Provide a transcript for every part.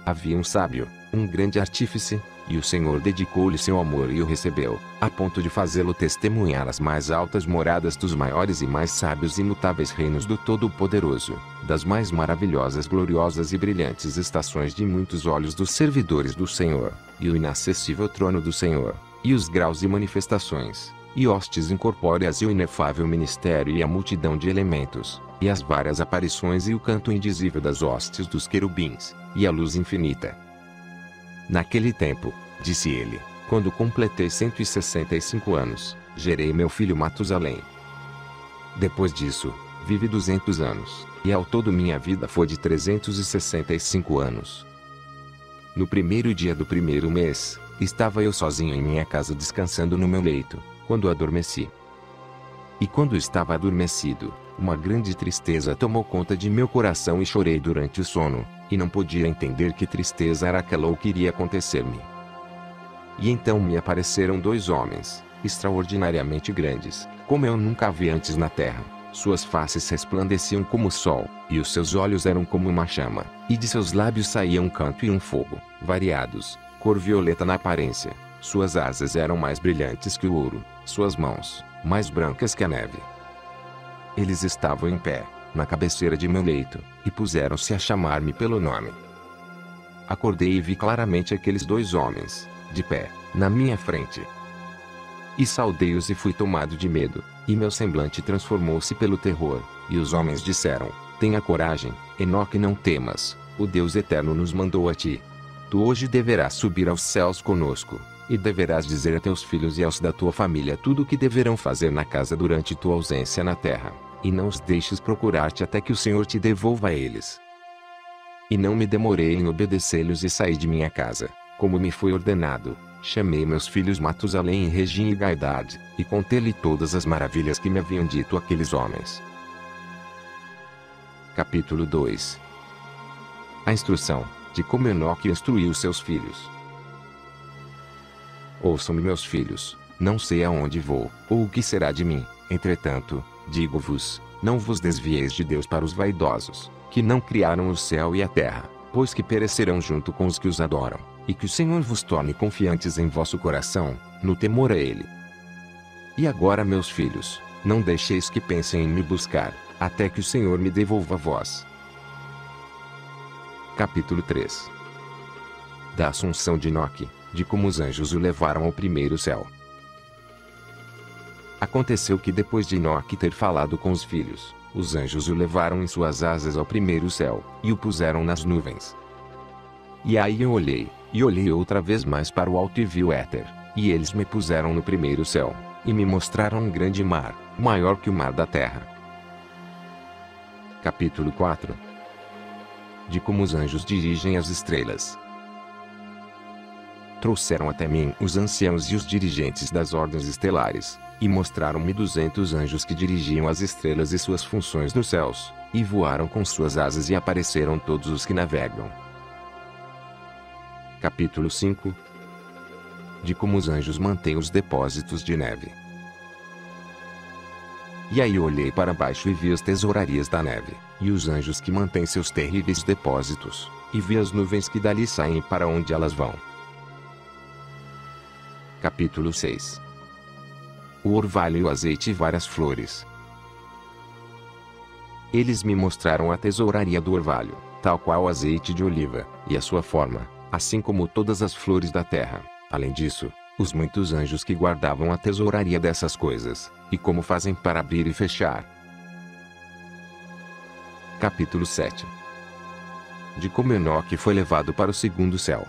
Havia um sábio, um grande artífice, e o Senhor dedicou-lhe seu amor e o recebeu, a ponto de fazê-lo testemunhar as mais altas moradas dos maiores e mais sábios e imutáveis reinos do Todo-Poderoso, das mais maravilhosas, gloriosas e brilhantes estações de muitos olhos dos servidores do Senhor, e o inacessível trono do Senhor, e os graus e manifestações, e hostes incorpóreas e o inefável ministério e a multidão de elementos, e as várias aparições e o canto indizível das hostes dos querubins, e a luz infinita. Naquele tempo, disse ele, quando completei 165 anos, gerei meu filho Matusalém. Depois disso, vive 200 anos, e ao todo minha vida foi de 365 anos. No primeiro dia do primeiro mês, estava eu sozinho em minha casa descansando no meu leito, quando adormeci. E quando estava adormecido, uma grande tristeza tomou conta de meu coração e chorei durante o sono, e não podia entender que tristeza era aquela ou que iria acontecer-me. E então me apareceram dois homens, extraordinariamente grandes, como eu nunca vi antes na terra. Suas faces resplandeciam como o sol, e os seus olhos eram como uma chama, e de seus lábios saía um canto e um fogo, variados, cor violeta na aparência. Suas asas eram mais brilhantes que o ouro, suas mãos, mais brancas que a neve. Eles estavam em pé, na cabeceira de meu leito, e puseram-se a chamar-me pelo nome. Acordei e vi claramente aqueles dois homens, de pé, na minha frente. E saudei-os e fui tomado de medo, e meu semblante transformou-se pelo terror, e os homens disseram: tenha coragem, Enoque, não temas, o Deus Eterno nos mandou a ti. Tu hoje deverás subir aos céus conosco, e deverás dizer a teus filhos e aos da tua família tudo o que deverão fazer na casa durante tua ausência na terra, e não os deixes procurar-te até que o Senhor te devolva a eles. E não me demorei em obedecer-lhes e saí de minha casa, como me foi ordenado. Chamei meus filhos Matusalém e Regim e Gaidade, e contei-lhe todas as maravilhas que me haviam dito aqueles homens. Capítulo 2. A instrução, de como Enoque instruiu seus filhos. Ouçam-me, meus filhos, não sei aonde vou, ou o que será de mim, entretanto, digo-vos, não vos desvieis de Deus para os vaidosos, que não criaram o céu e a terra, pois que perecerão junto com os que os adoram, e que o Senhor vos torne confiantes em vosso coração, no temor a Ele. E agora, meus filhos, não deixeis que pensem em me buscar, até que o Senhor me devolva a vós. Capítulo 3. Da assunção de Enoque, de como os anjos o levaram ao primeiro céu. Aconteceu que depois de Enoque ter falado com os filhos, os anjos o levaram em suas asas ao primeiro céu, e o puseram nas nuvens. E aí eu olhei, e olhei outra vez mais para o alto e vi o éter, e eles me puseram no primeiro céu, e me mostraram um grande mar, maior que o mar da terra. Capítulo 4. De como os anjos dirigem as estrelas. Trouxeram até mim os anciãos e os dirigentes das ordens estelares, e mostraram-me 200 anjos que dirigiam as estrelas e suas funções nos céus, e voaram com suas asas e apareceram todos os que navegam. Capítulo 5. De como os anjos mantêm os depósitos de neve. E aí eu olhei para baixo e vi as tesourarias da neve, e os anjos que mantêm seus terríveis depósitos, e vi as nuvens que dali saem para onde elas vão. Capítulo 6. O orvalho e o azeite e várias flores. Eles me mostraram a tesouraria do orvalho, tal qual o azeite de oliva, e a sua forma, assim como todas as flores da terra. Além disso, os muitos anjos que guardavam a tesouraria dessas coisas, e como fazem para abrir e fechar. Capítulo 7. De como Enoque foi levado para o segundo céu.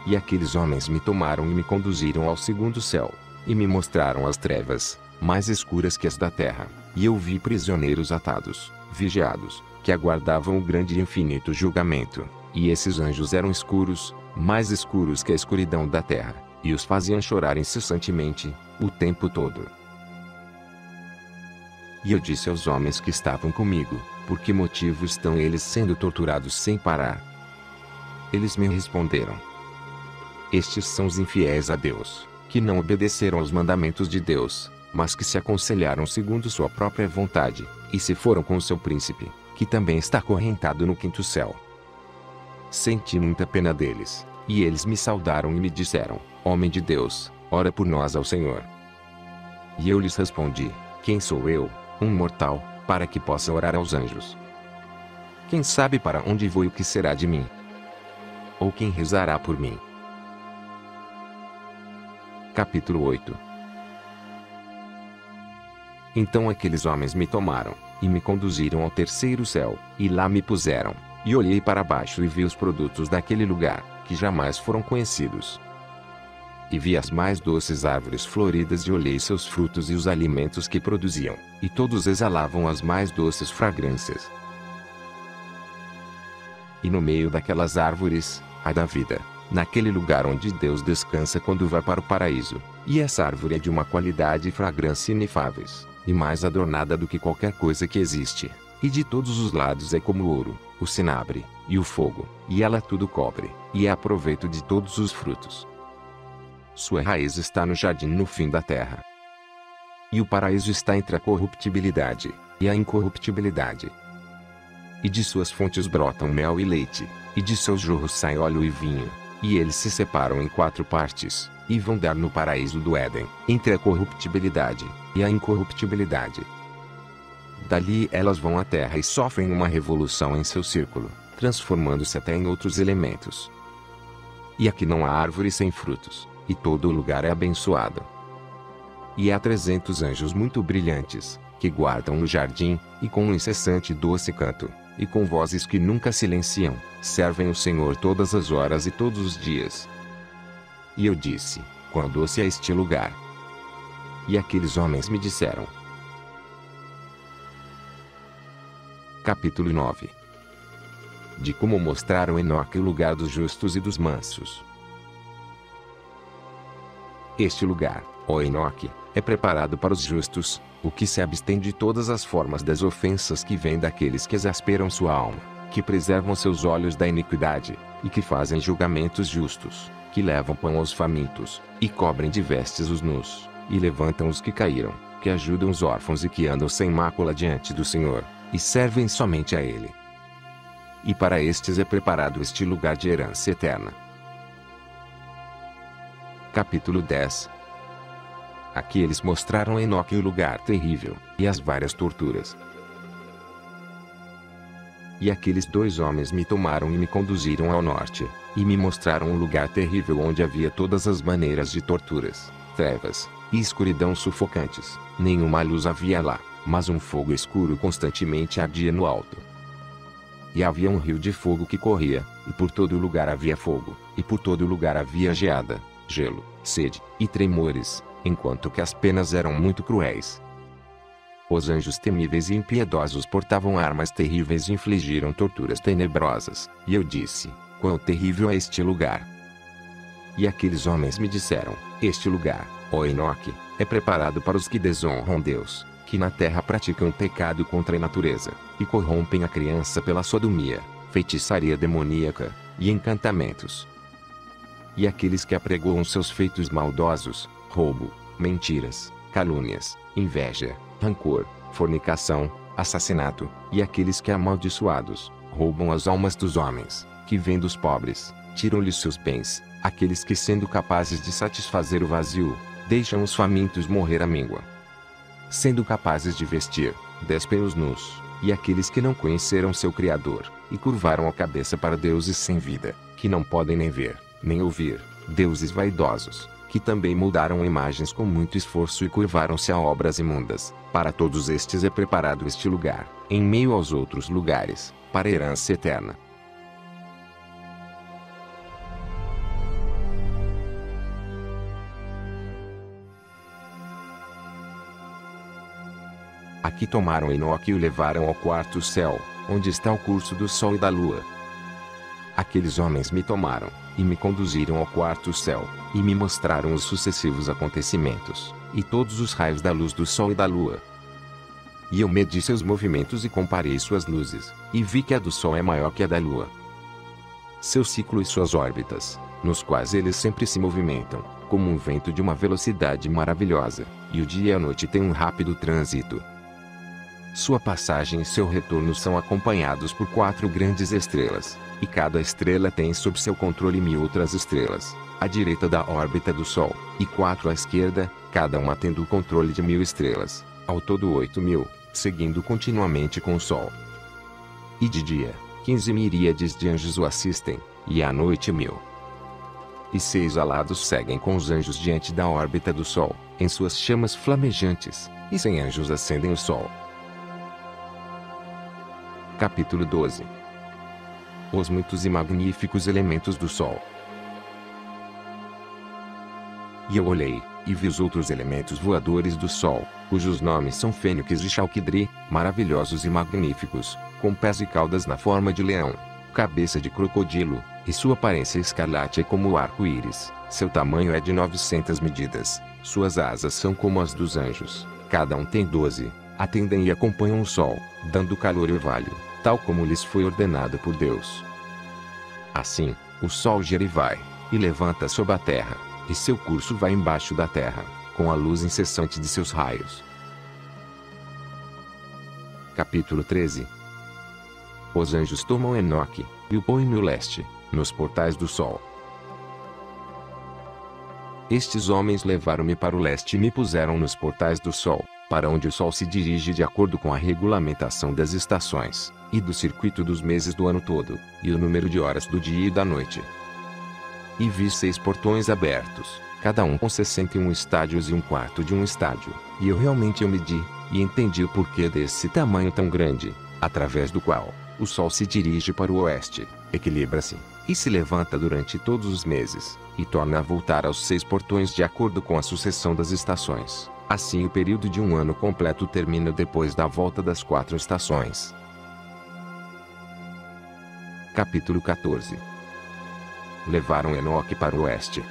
E aqueles homens me tomaram e me conduziram ao segundo céu, e me mostraram as trevas, mais escuras que as da terra, e eu vi prisioneiros atados, vigiados, que aguardavam o grande e infinito julgamento, e esses anjos eram escuros, mais escuros que a escuridão da terra, e os faziam chorar incessantemente, o tempo todo. E eu disse aos homens que estavam comigo: por que motivo estão eles sendo torturados sem parar? Eles me responderam: estes são os infiéis a Deus, que não obedeceram aos mandamentos de Deus, mas que se aconselharam segundo sua própria vontade, e se foram com o seu príncipe, que também está acorrentado no quinto céu, Senti muita pena deles, e eles me saudaram e me disseram: Homem de Deus, ora por nós ao Senhor. E eu lhes respondi: Quem sou eu, um mortal, para que possa orar aos anjos? Quem sabe para onde vou e o que será de mim? Ou quem rezará por mim? Capítulo 8. Então aqueles homens me tomaram, e me conduziram ao terceiro céu, e lá me puseram, e olhei para baixo e vi os produtos daquele lugar, que jamais foram conhecidos. E vi as mais doces árvores floridas e olhei seus frutos e os alimentos que produziam, e todos exalavam as mais doces fragrâncias. E no meio daquelas árvores, a da vida, naquele lugar onde Deus descansa quando vai para o paraíso, e essa árvore é de uma qualidade e fragrância inefáveis, e mais adornada do que qualquer coisa que existe, e de todos os lados é como o ouro, o cinabre, e o fogo, e ela tudo cobre, e é a proveito de todos os frutos. Sua raiz está no jardim no fim da terra. E o paraíso está entre a corruptibilidade e a incorruptibilidade. E de suas fontes brotam mel e leite, e de seus jorros sai óleo e vinho, e eles se separam em 4 partes, e vão dar no paraíso do Éden, entre a corruptibilidade e a incorruptibilidade. Dali elas vão à terra e sofrem uma revolução em seu círculo, transformando-se até em outros elementos. E aqui não há árvore sem frutos, e todo o lugar é abençoado. E há 300 anjos muito brilhantes, que guardam no jardim, e com um incessante e doce canto, e com vozes que nunca silenciam, servem o Senhor todas as horas e todos os dias. E eu disse: Quão doce é este lugar! E aqueles homens me disseram. Capítulo 9. De como mostraram Enoque o lugar dos justos e dos mansos. Este lugar, ó Enoque, é preparado para os justos, o que se abstém de todas as formas das ofensas que vêm daqueles que exasperam sua alma, que preservam seus olhos da iniquidade, e que fazem julgamentos justos, que levam pão aos famintos, e cobrem de vestes os nus, e levantam os que caíram, que ajudam os órfãos e que andam sem mácula diante do Senhor, e servem somente a Ele. E para estes é preparado este lugar de herança eterna. Capítulo 10. Aqui eles mostraram a Enoque o lugar terrível, e as várias torturas. E aqueles 2 homens me tomaram e me conduziram ao norte, e me mostraram um lugar terrível onde havia todas as maneiras de torturas, trevas, e escuridão sufocantes. Nenhuma luz havia lá, mas um fogo escuro constantemente ardia no alto. E havia um rio de fogo que corria, e por todo lugar havia fogo, e por todo lugar havia geada, gelo, sede, e tremores, enquanto que as penas eram muito cruéis. Os anjos temíveis e impiedosos portavam armas terríveis e infligiram torturas tenebrosas, e eu disse: Quão terrível é este lugar! E aqueles homens me disseram: Este lugar, ó Enoque, é preparado para os que desonram Deus, que na terra praticam pecado contra a natureza, e corrompem a criança pela sodomia, feitiçaria demoníaca, e encantamentos. E aqueles que apregoam seus feitos maldosos, roubo, mentiras, calúnias, inveja, rancor, fornicação, assassinato, e aqueles que amaldiçoados, roubam as almas dos homens, que vêm dos pobres, tiram-lhes seus bens, aqueles que sendo capazes de satisfazer o vazio, deixam os famintos morrer à míngua. Sendo capazes de vestir, despem os nus, e aqueles que não conheceram seu Criador, e curvaram a cabeça para deuses sem vida, que não podem nem ver, nem ouvir, deuses vaidosos, que também moldaram imagens com muito esforço e curvaram-se a obras imundas. Para todos estes é preparado este lugar, em meio aos outros lugares, para a herança eterna. Aqui tomaram Enoque e o levaram ao 4º céu, onde está o curso do sol e da lua. Aqueles homens me tomaram, e me conduziram ao 4º céu, e me mostraram os sucessivos acontecimentos, e todos os raios da luz do sol e da lua. E eu medi seus movimentos e comparei suas luzes, e vi que a do sol é maior que a da lua. Seu ciclo e suas órbitas, nos quais eles sempre se movimentam, como um vento de uma velocidade maravilhosa, e o dia e a noite têm um rápido trânsito. Sua passagem e seu retorno são acompanhados por 4 grandes estrelas, e cada estrela tem sob seu controle 1000 outras estrelas, à direita da órbita do Sol, e 4 à esquerda, cada uma tendo o controle de 1000 estrelas, ao todo 8000, seguindo continuamente com o Sol. E de dia, 15 miríades de anjos o assistem, e à noite 1000. E 6 alados seguem com os anjos diante da órbita do Sol, em suas chamas flamejantes, e 100 anjos acendem o Sol. Capítulo 12. Os muitos e magníficos elementos do Sol. E eu olhei, e vi os outros elementos voadores do Sol, cujos nomes são Fênix e Chalquidri, maravilhosos e magníficos, com pés e caudas na forma de leão, cabeça de crocodilo, e sua aparência escarlate é como o arco-íris, seu tamanho é de 900 medidas, suas asas são como as dos anjos, cada um tem 12, atendem e acompanham o Sol, dando calor e orvalho, tal como lhes foi ordenado por Deus. Assim, o Sol gira e vai, e levanta sob a terra, e seu curso vai embaixo da terra, com a luz incessante de seus raios. Capítulo 13. Os anjos tomam Enoque, e o põem no leste, nos portais do Sol. Estes homens levaram-me para o leste e me puseram nos portais do Sol, para onde o Sol se dirige de acordo com a regulamentação das estações, e do circuito dos meses do ano todo, e o número de horas do dia e da noite. E vi 6 portões abertos, cada um com 61 estádios e um quarto de um estádio, e eu medi, e entendi o porquê desse tamanho tão grande, através do qual o Sol se dirige para o oeste, equilibra-se, e se levanta durante todos os meses, e torna a voltar aos 6 portões de acordo com a sucessão das estações. Assim o período de um ano completo termina depois da volta das 4 estações. Capítulo 14. Levaram Enoque para o oeste.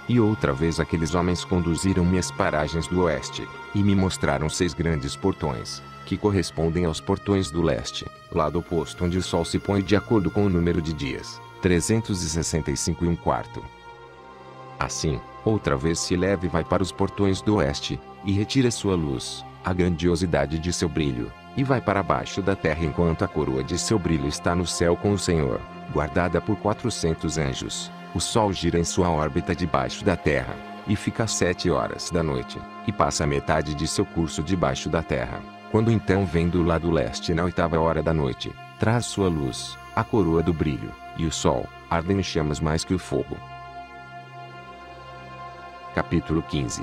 E outra vez aqueles homens conduziram-me às paragens do oeste, e me mostraram 6 grandes portões, que correspondem aos portões do leste, lado oposto onde o Sol se põe de acordo com o número de dias, 365 e um quarto. Assim, outra vez se eleva e vai para os portões do oeste, e retira sua luz, a grandiosidade de seu brilho, e vai para baixo da terra enquanto a coroa de seu brilho está no céu com o Senhor, guardada por 400 anjos. O Sol gira em sua órbita debaixo da terra, e fica às 7 horas da noite, e passa a metade de seu curso debaixo da terra, quando então vem do lado leste na 8ª hora da noite, traz sua luz, a coroa do brilho, e o Sol, ardem em chamas mais que o fogo. Capítulo 15.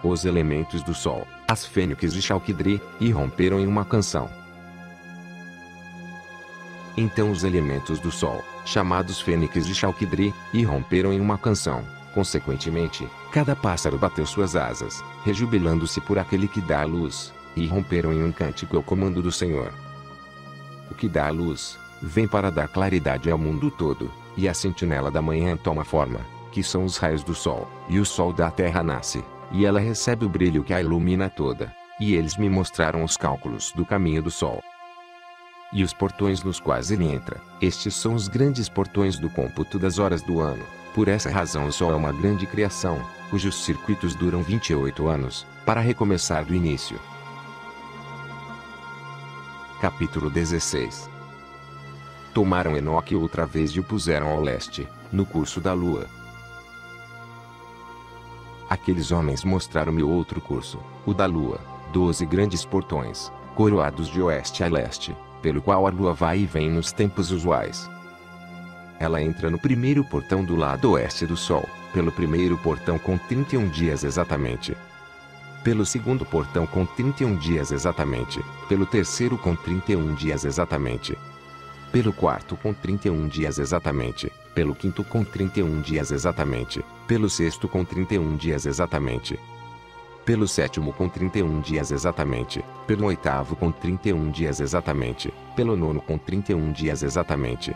Os elementos do Sol, as Fênix e Chalquidri, irromperam em uma canção. Então os elementos do Sol, chamados Fênix e Chalquidri, irromperam em uma canção. Consequentemente, cada pássaro bateu suas asas, rejubilando-se por aquele que dá a luz, e irromperam em um cântico ao comando do Senhor. O que dá a luz, vem para dar claridade ao mundo todo, e a sentinela da manhã toma forma, que são os raios do Sol, e o Sol da terra nasce, e ela recebe o brilho que a ilumina toda, e eles me mostraram os cálculos do caminho do Sol. E os portões nos quais ele entra, estes são os grandes portões do cômputo das horas do ano. Por essa razão o Sol é uma grande criação, cujos circuitos duram 28 anos, para recomeçar do início. Capítulo 16. Tomaram Enoque outra vez e o puseram ao leste, no curso da lua. Aqueles homens mostraram-me outro curso, o da lua, 12 grandes portões, coroados de oeste a leste, pelo qual a lua vai e vem nos tempos usuais. Ela entra no primeiro portão do lado oeste do Sol, pelo primeiro portão com 31 dias exatamente. Pelo segundo portão com 31 dias exatamente, pelo terceiro com 31 dias exatamente. Pelo quarto com 31 dias exatamente, pelo quinto com 31 dias exatamente, pelo sexto com 31 dias exatamente. Pelo sétimo com 31 dias exatamente, pelo oitavo com 31 dias exatamente, pelo nono com 31 dias exatamente.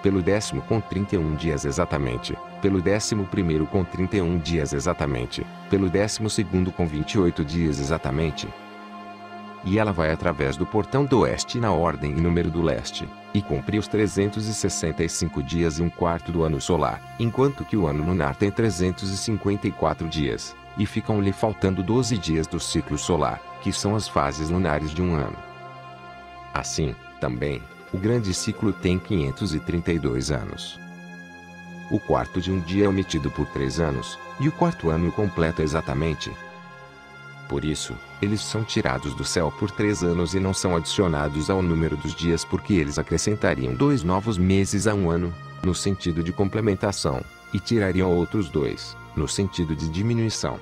Pelo 10º com 31 dias exatamente, pelo 11º com 31 dias exatamente, pelo 12º com 28 dias exatamente. E ela vai através do portão do oeste na ordem e número do leste, e cumpre os 365 dias e um quarto do ano solar, enquanto que o ano lunar tem 354 dias, e ficam-lhe faltando 12 dias do ciclo solar, que são as fases lunares de um ano. Assim, também, o grande ciclo tem 532 anos. O quarto de um dia é omitido por 3 anos, e o quarto ano completa exatamente. Por isso, eles são tirados do céu por 3 anos e não são adicionados ao número dos dias, porque eles acrescentariam 2 novos meses a um ano, no sentido de complementação, e tirariam outros 2, no sentido de diminuição.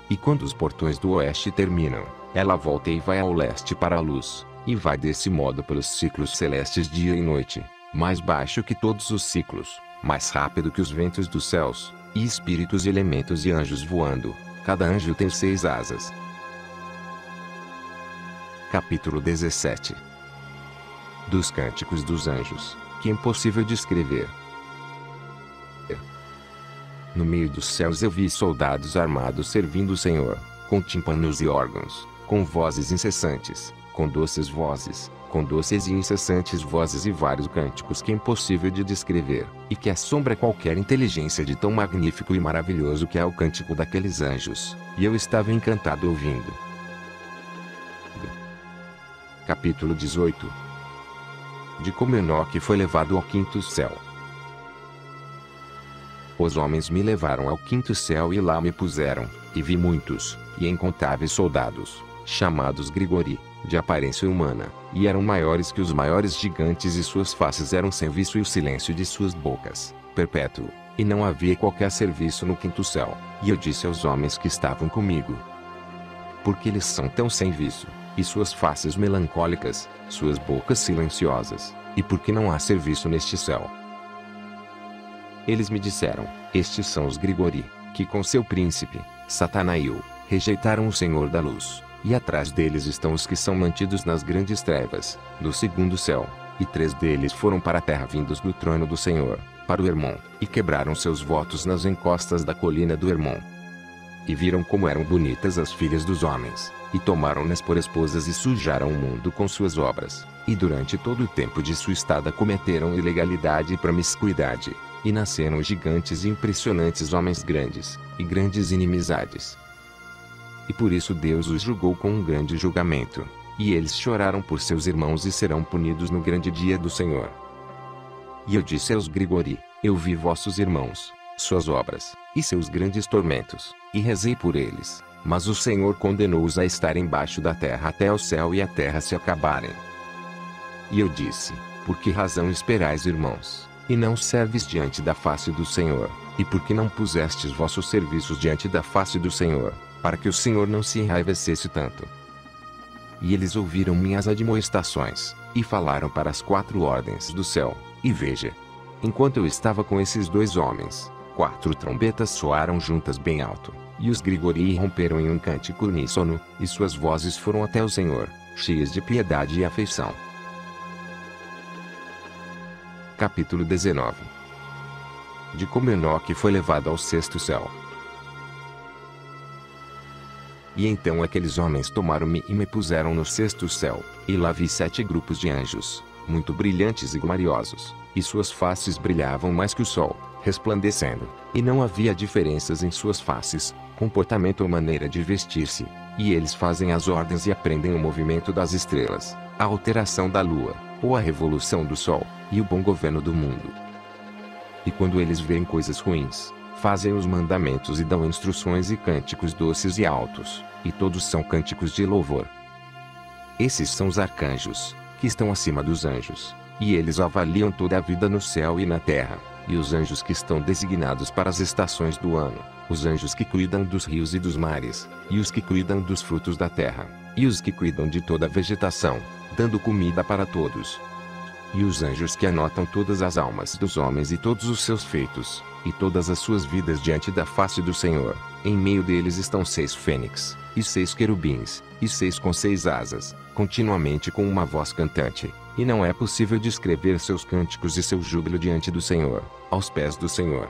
E quando os portões do oeste terminam, ela volta e vai ao leste para a luz, e vai desse modo pelos ciclos celestes dia e noite, mais baixo que todos os ciclos, mais rápido que os ventos dos céus, e espíritos e elementos e anjos voando. Cada anjo tem 6 asas. Capítulo 17. Dos Cânticos dos Anjos, que é impossível descrever. No meio dos céus eu vi soldados armados servindo o Senhor, com tímpanos e órgãos, com vozes incessantes, com doces vozes, com doces e incessantes vozes e vários cânticos que é impossível de descrever, e que assombra qualquer inteligência de tão magnífico e maravilhoso que é o cântico daqueles anjos, e eu estava encantado ouvindo. Capítulo 18. De como Enoque foi levado ao quinto céu. Os homens me levaram ao quinto céu e lá me puseram, e vi muitos, e incontáveis soldados, chamados Grigori, de aparência humana, e eram maiores que os maiores gigantes e suas faces eram serviço e o silêncio de suas bocas, perpétuo, e não havia qualquer serviço no quinto céu, e eu disse aos homens que estavam comigo: por que eles são tão sem viço, e suas faces melancólicas, suas bocas silenciosas, e por que não há serviço neste céu? Eles me disseram: estes são os Grigori, que com seu príncipe, Satanael, rejeitaram o Senhor da luz. E atrás deles estão os que são mantidos nas grandes trevas, do segundo céu, e 3 deles foram para a terra vindos do trono do Senhor, para o Hermon, e quebraram seus votos nas encostas da colina do Hermon. E viram como eram bonitas as filhas dos homens, e tomaram-nas por esposas e sujaram o mundo com suas obras, e durante todo o tempo de sua estada cometeram ilegalidade e promiscuidade, e nasceram gigantes e impressionantes homens grandes, e grandes inimizades. E por isso Deus os julgou com um grande julgamento, e eles choraram por seus irmãos e serão punidos no grande dia do Senhor. E eu disse aos Grigori: eu vi vossos irmãos, suas obras, e seus grandes tormentos, e rezei por eles, mas o Senhor condenou-os a estar embaixo da terra até o céu e a terra se acabarem. E eu disse: por que razão esperais, irmãos, e não serves diante da face do Senhor, e por que não pusestes vossos serviços diante da face do Senhor, para que o Senhor não se enraivecesse tanto? E eles ouviram minhas admoestações, e falaram para as 4 ordens do céu, e veja, enquanto eu estava com esses 2 homens, 4 trombetas soaram juntas bem alto, e os Grigori romperam em um cântico uníssono, e suas vozes foram até o Senhor, cheias de piedade e afeição. Capítulo 19. De como Enoque foi levado ao 6º céu. E então aqueles homens tomaram-me e me puseram no 6º céu, e lá vi 7 grupos de anjos, muito brilhantes e gloriosos, e suas faces brilhavam mais que o sol, resplandecendo, e não havia diferenças em suas faces, comportamento ou maneira de vestir-se, e eles fazem as ordens e aprendem o movimento das estrelas, a alteração da lua, ou a revolução do sol, e o bom governo do mundo. E quando eles veem coisas ruins, fazem os mandamentos e dão instruções e cânticos doces e altos, e todos são cânticos de louvor. Esses são os arcanjos, que estão acima dos anjos, e eles avaliam toda a vida no céu e na terra, e os anjos que estão designados para as estações do ano, os anjos que cuidam dos rios e dos mares, e os que cuidam dos frutos da terra, e os que cuidam de toda a vegetação, dando comida para todos. E os anjos que anotam todas as almas dos homens e todos os seus feitos, e todas as suas vidas diante da face do Senhor. Em meio deles estão 6 fênix, e 6 querubins, e 6 com 6 asas, continuamente com uma voz cantante, e não é possível descrever seus cânticos e seu júbilo diante do Senhor, aos pés do Senhor.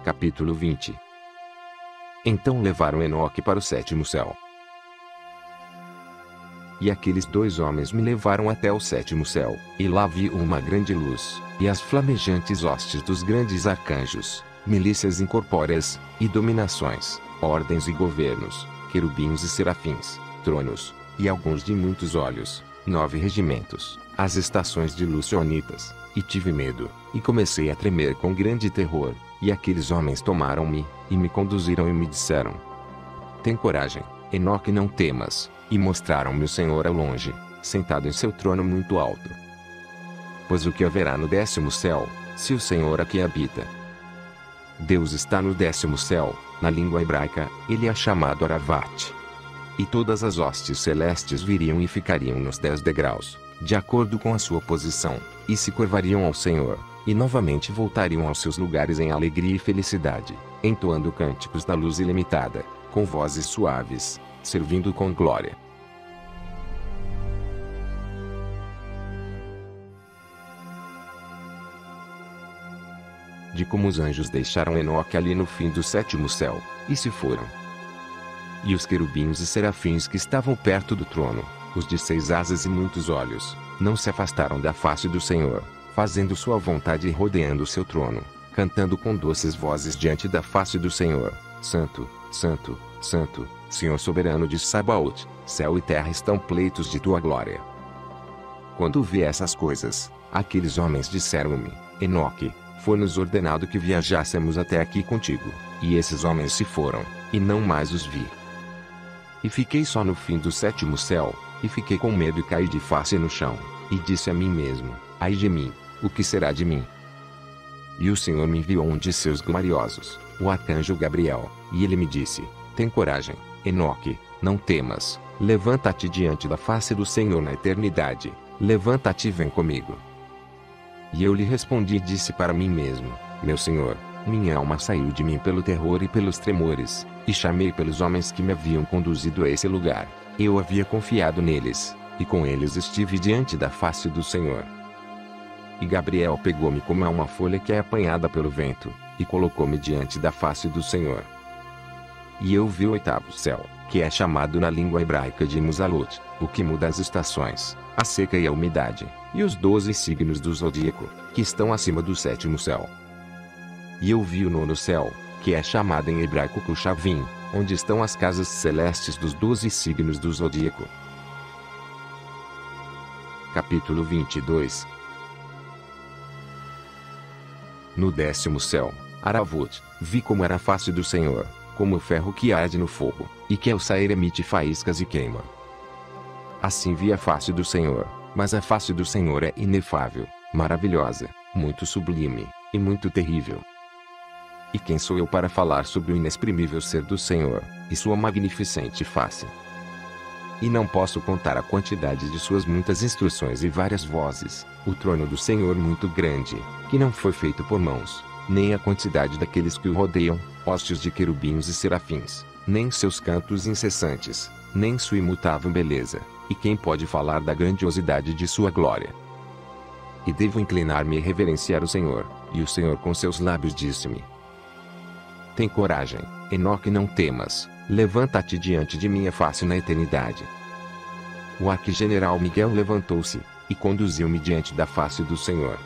Capítulo 20. Então levaram Enoque para o 7º céu. E aqueles 2 homens me levaram até o 7º céu, e lá vi uma grande luz, e as flamejantes hostes dos grandes arcanjos, milícias incorpóreas, e dominações, ordens e governos, querubins e serafins, tronos, e alguns de muitos olhos, 9 regimentos, as estações de luz joanitas, e tive medo, e comecei a tremer com grande terror, e aqueles homens tomaram-me, e me conduziram e me disseram: tem coragem, Enoque, não temas, e mostraram-me o Senhor ao longe, sentado em seu trono muito alto. Pois o que haverá no 10º céu, se o Senhor aqui habita? Deus está no 10º céu, na língua hebraica, ele é chamado Aravat. E todas as hostes celestes viriam e ficariam nos 10 degraus, de acordo com a sua posição, e se curvariam ao Senhor, e novamente voltariam aos seus lugares em alegria e felicidade, entoando cânticos da luz ilimitada, com vozes suaves, servindo com glória. De como os anjos deixaram Enoque ali no fim do 7º céu, e se foram. E os querubins e serafins que estavam perto do trono, os de 6 asas e muitos olhos, não se afastaram da face do Senhor, fazendo sua vontade e rodeando seu trono, cantando com doces vozes diante da face do Senhor: Santo, Santo, Santo, Senhor soberano de Sabaote, céu e terra estão pleitos de tua glória. Quando vi essas coisas, aqueles homens disseram-me: Enoque, foi-nos ordenado que viajássemos até aqui contigo, e esses homens se foram, e não mais os vi. E fiquei só no fim do 7º céu, e fiquei com medo e caí de face no chão, e disse a mim mesmo: ai de mim, o que será de mim? E o Senhor me enviou um de seus gloriosos, o arcanjo Gabriel, e ele me disse: tem coragem, Enoque, não temas, levanta-te diante da face do Senhor na eternidade, levanta-te e vem comigo. E eu lhe respondi e disse para mim mesmo: meu Senhor, minha alma saiu de mim pelo terror e pelos tremores, e chamei pelos homens que me haviam conduzido a esse lugar. Eu havia confiado neles, e com eles estive diante da face do Senhor. E Gabriel pegou-me como a uma folha que é apanhada pelo vento, e colocou-me diante da face do Senhor. E eu vi o 8º céu, que é chamado na língua hebraica de Muzalot, o que muda as estações, a seca e a umidade, e os 12 signos do zodíaco, que estão acima do 7º céu. E eu vi o 9º céu, que é chamado em hebraico Cushavim, onde estão as casas celestes dos 12 signos do zodíaco. Capítulo 22. No 10º céu, Aravut, vi como era a face do Senhor, como o ferro que arde no fogo, e que ao sair emite faíscas e queima. Assim vi a face do Senhor, mas a face do Senhor é inefável, maravilhosa, muito sublime, e muito terrível. E quem sou eu para falar sobre o inexprimível ser do Senhor, e sua magnificente face? E não posso contar a quantidade de suas muitas instruções e várias vozes, o trono do Senhor muito grande, que não foi feito por mãos, nem a quantidade daqueles que o rodeiam, hostes de querubins e serafins, nem seus cantos incessantes, nem sua imutável beleza, e quem pode falar da grandiosidade de sua glória? E devo inclinar-me e reverenciar o Senhor, e o Senhor com seus lábios disse-me: tem coragem, Enoque, não temas, levanta-te diante de minha face na eternidade. O arquigeneral Miguel levantou-se, e conduziu-me diante da face do Senhor.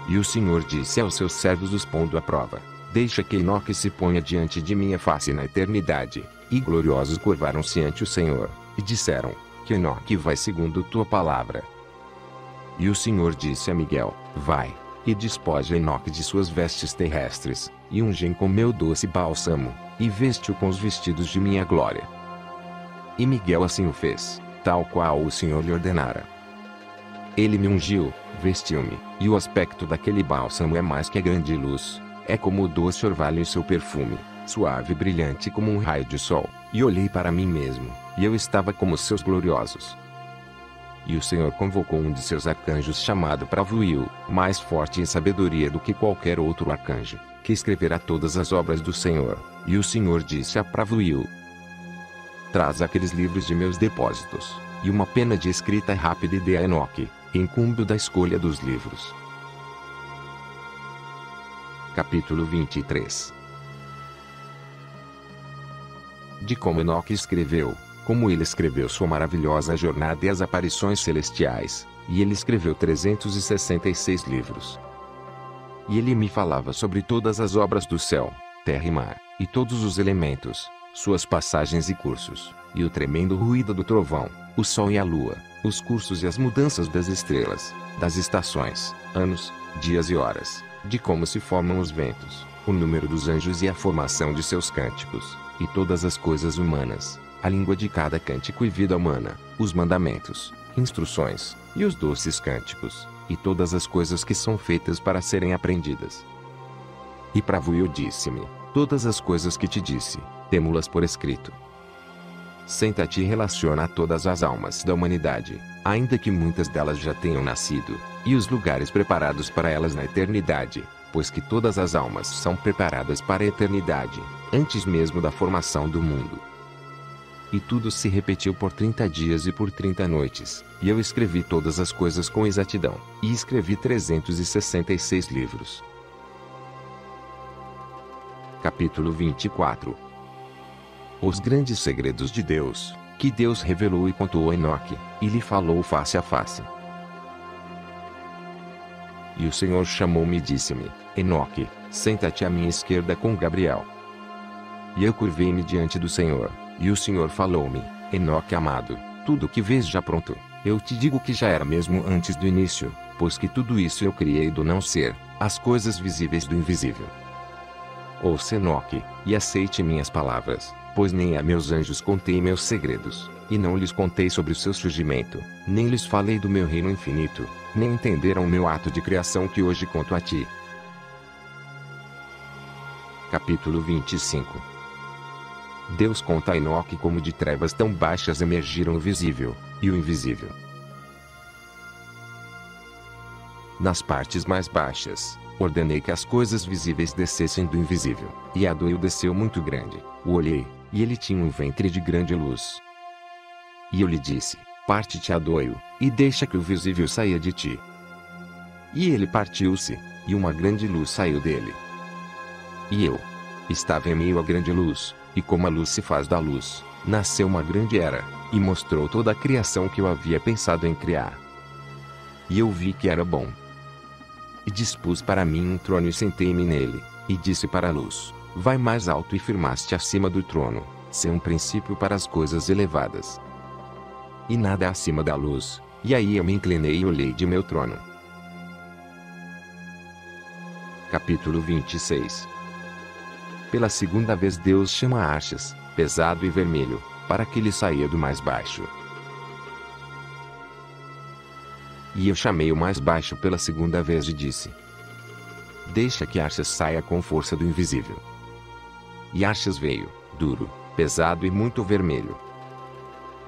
E o Senhor disse aos seus servos, os pondo à prova: deixa que Enoque se ponha diante de minha face na eternidade. E gloriosos curvaram-se ante o Senhor, e disseram: que Enoque vai segundo tua palavra. E o Senhor disse a Miguel: vai, e despoja Enoque de suas vestes terrestres, e unge com meu doce bálsamo, e veste-o com os vestidos de minha glória. E Miguel assim o fez, tal qual o Senhor lhe ordenara. Ele me ungiu, vestiu-me, e o aspecto daquele bálsamo é mais que a grande luz, é como o doce orvalho em seu perfume, suave e brilhante como um raio de sol. E olhei para mim mesmo, e eu estava como os seus gloriosos. E o Senhor convocou um de seus arcanjos chamado Pravuil, mais forte em sabedoria do que qualquer outro arcanjo, que escreverá todas as obras do Senhor. E o Senhor disse a Pravuil: traz aqueles livros de meus depósitos, e uma pena de escrita rápida e dê a Enoque, incumbe da escolha dos livros. Capítulo 23. De como Enoque escreveu, como ele escreveu sua maravilhosa jornada e as aparições celestiais, e ele escreveu 366 livros. E ele me falava sobre todas as obras do céu, terra e mar, e todos os elementos, suas passagens e cursos, e o tremendo ruído do trovão, o sol e a lua, os cursos e as mudanças das estrelas, das estações, anos, dias e horas, de como se formam os ventos, o número dos anjos e a formação de seus cânticos, e todas as coisas humanas, a língua de cada cântico e vida humana, os mandamentos, instruções, e os doces cânticos, e todas as coisas que são feitas para serem aprendidas. E Pravuio disse-me, todas as coisas que te disse, temo-las por escrito. Senta-te e relaciona todas as almas da humanidade, ainda que muitas delas já tenham nascido, e os lugares preparados para elas na eternidade, pois que todas as almas são preparadas para a eternidade, antes mesmo da formação do mundo. E tudo se repetiu por 30 dias e por 30 noites, e eu escrevi todas as coisas com exatidão, e escrevi 366 livros. Capítulo 24. Os grandes segredos de Deus, que Deus revelou e contou a Enoque, e lhe falou face a face. E o Senhor chamou-me e disse-me, Enoque, senta-te à minha esquerda com Gabriel. E eu curvei-me diante do Senhor, e o Senhor falou-me, Enoque amado, tudo o que vês já pronto, eu te digo que já era mesmo antes do início, pois que tudo isso eu criei do não ser, as coisas visíveis do invisível. Ouça Enoque, e aceite minhas palavras, pois nem a meus anjos contei meus segredos, e não lhes contei sobre o seu surgimento, nem lhes falei do meu reino infinito, nem entenderam o meu ato de criação que hoje conto a ti. Capítulo 25. Deus conta a Enoque como de trevas tão baixas emergiram o visível, e o invisível. Nas partes mais baixas, ordenei que as coisas visíveis descessem do invisível, e Adônio desceu muito grande, o olhei, e ele tinha um ventre de grande luz. E eu lhe disse, parte-te Adônio, e deixa que o visível saia de ti. E ele partiu-se, e uma grande luz saiu dele. E eu estava em meio à grande luz, e como a luz se faz da luz, nasceu uma grande era, e mostrou toda a criação que eu havia pensado em criar. E eu vi que era bom. E dispus para mim um trono e sentei-me nele, e disse para a luz, vai mais alto e firmaste acima do trono, ser um princípio para as coisas elevadas. E nada acima da luz, e aí eu me inclinei e olhei de meu trono. Capítulo 26. Pela segunda vez Deus chama Arxas, pesado e vermelho, para que ele saia do mais baixo. E eu chamei o mais baixo pela segunda vez e disse, deixa que Arxas saia com força do invisível. E Arxas veio, duro, pesado e muito vermelho.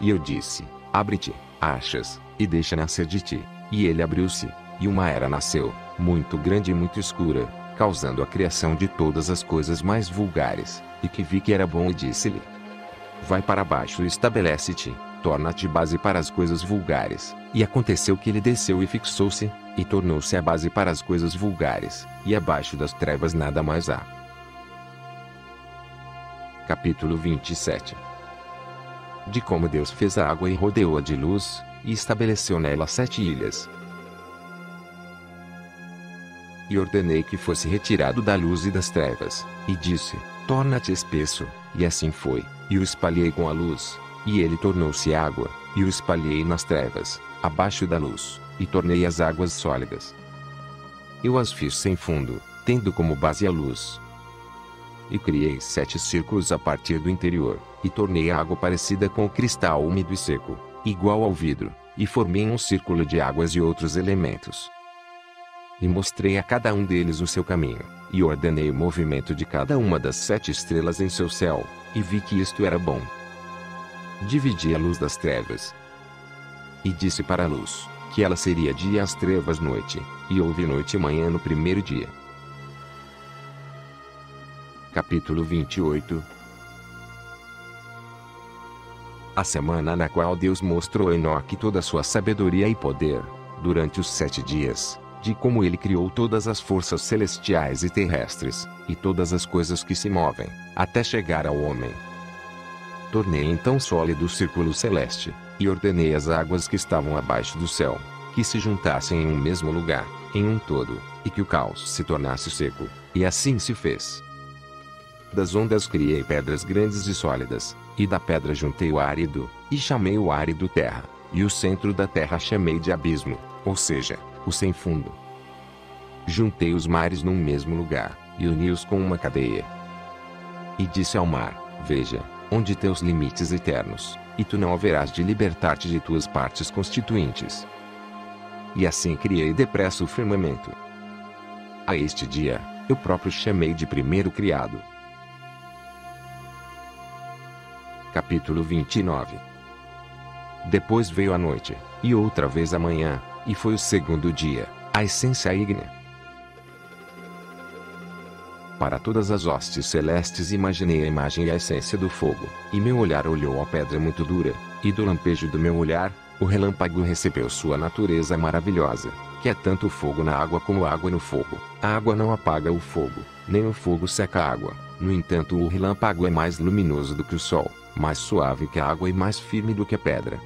E eu disse, abre-te, Arxas, e deixa nascer de ti. E ele abriu-se, e uma era nasceu, muito grande e muito escura, causando a criação de todas as coisas mais vulgares, e que vi que era bom e disse-lhe, vai para baixo e estabelece-te, torna-te base para as coisas vulgares. E aconteceu que ele desceu e fixou-se, e tornou-se a base para as coisas vulgares, e abaixo das trevas nada mais há. Capítulo 27. De como Deus fez a água e rodeou-a de luz, e estabeleceu nela 7 ilhas. E ordenei que fosse retirado da luz e das trevas, e disse, torna-te espesso, e assim foi, e o espalhei com a luz, e ele tornou-se água, e o espalhei nas trevas, abaixo da luz, e tornei as águas sólidas. Eu as fiz sem fundo, tendo como base a luz. E criei 7 círculos a partir do interior, e tornei a água parecida com o cristal úmido e seco, igual ao vidro, e formei um círculo de águas e outros elementos. E mostrei a cada um deles o seu caminho, e ordenei o movimento de cada uma das 7 estrelas em seu céu, e vi que isto era bom. Dividi a luz das trevas. E disse para a luz, que ela seria dia e as trevas noite, e houve noite e manhã no primeiro dia. Capítulo 28. A semana na qual Deus mostrou a Enoque toda a sua sabedoria e poder, durante os 7 dias, de como ele criou todas as forças celestiais e terrestres, e todas as coisas que se movem, até chegar ao homem. Tornei então sólido o círculo celeste, e ordenei as águas que estavam abaixo do céu, que se juntassem em um mesmo lugar, em um todo, e que o caos se tornasse seco. E assim se fez. Das ondas criei pedras grandes e sólidas, e da pedra juntei o árido, e chamei o árido terra, e o centro da terra chamei de abismo, ou seja, o sem fundo. Juntei os mares num mesmo lugar, e uni-os com uma cadeia. E disse ao mar: veja, onde teus limites eternos, e tu não haverás de libertar-te de tuas partes constituintes. E assim criei depressa o firmamento. A este dia, eu próprio chamei de primeiro criado. Capítulo 29. Depois veio a noite, e outra vez a manhã, e foi o segundo dia, a essência ígnea. Para todas as hostes celestes imaginei a imagem e a essência do fogo, e meu olhar olhou a pedra muito dura, e do lampejo do meu olhar, o relâmpago recebeu sua natureza maravilhosa, que é tanto o fogo na água como a água no fogo. A água não apaga o fogo, nem o fogo seca a água. No entanto, o relâmpago é mais luminoso do que o sol, mais suave que a água e mais firme do que a pedra.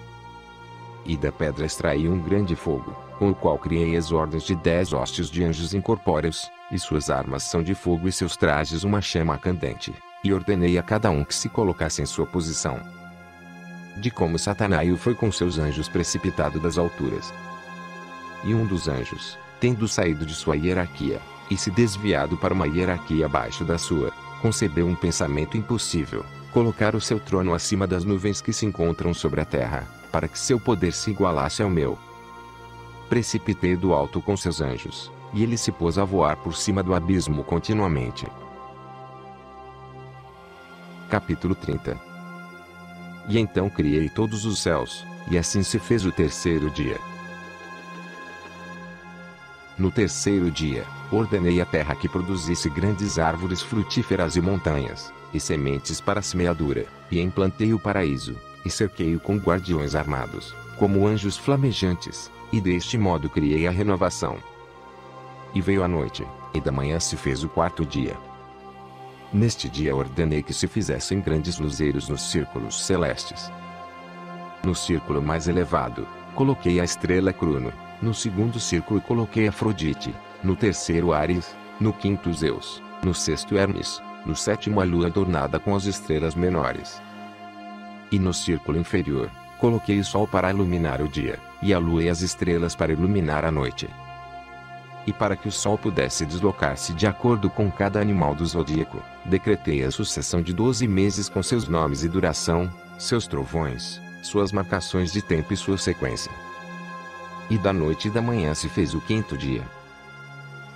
E da pedra extraí um grande fogo, com o qual criei as ordens de 10 hostes de anjos incorpóreos, e suas armas são de fogo e seus trajes uma chama candente, e ordenei a cada um que se colocasse em sua posição. De como Satanael foi com seus anjos precipitado das alturas. E um dos anjos, tendo saído de sua hierarquia, e se desviado para uma hierarquia abaixo da sua, concebeu um pensamento impossível: colocar o seu trono acima das nuvens que se encontram sobre a terra, para que seu poder se igualasse ao meu. Precipitei do alto com seus anjos, e ele se pôs a voar por cima do abismo continuamente. Capítulo 30. E então criei todos os céus, e assim se fez o terceiro dia. No terceiro dia, ordenei à terra que produzisse grandes árvores frutíferas e montanhas, e sementes para a semeadura, e implantei o paraíso, e cerquei-o com guardiões armados, como anjos flamejantes, e deste modo criei a renovação. E veio a noite, e da manhã se fez o quarto dia. Neste dia ordenei que se fizessem grandes luzeiros nos círculos celestes. No círculo mais elevado, coloquei a estrela Crono, no segundo círculo coloquei Afrodite, no terceiro Áries, no quinto Zeus, no sexto Hermes, no sétimo a lua adornada com as estrelas menores. E no círculo inferior, coloquei o sol para iluminar o dia, e a lua e as estrelas para iluminar a noite. E para que o sol pudesse deslocar-se de acordo com cada animal do zodíaco, decretei a sucessão de 12 meses com seus nomes e duração, seus trovões, suas marcações de tempo e sua sequência. E da noite e da manhã se fez o quinto dia.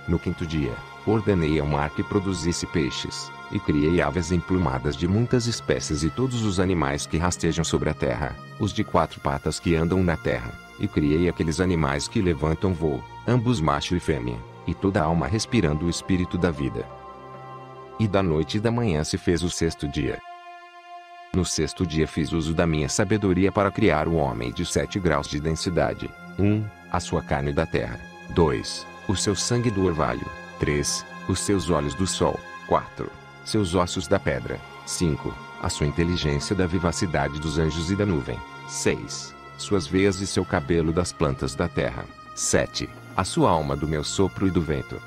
No quinto dia, ordenei ao mar que produzisse peixes, e criei aves emplumadas de muitas espécies e todos os animais que rastejam sobre a terra, os de 4 patas que andam na terra, e criei aqueles animais que levantam voo, ambos macho e fêmea, e toda alma respirando o espírito da vida. E da noite e da manhã se fez o sexto dia. No sexto dia fiz uso da minha sabedoria para criar o homem de 7 graus de densidade. 1. A sua carne da terra. 2. O seu sangue do orvalho. 3. Os seus olhos do sol. 4. Seus ossos da pedra. 5. A sua inteligência da vivacidade dos anjos e da nuvem. 6. Suas veias e seu cabelo das plantas da terra. 7. A sua alma do meu sopro e do vento.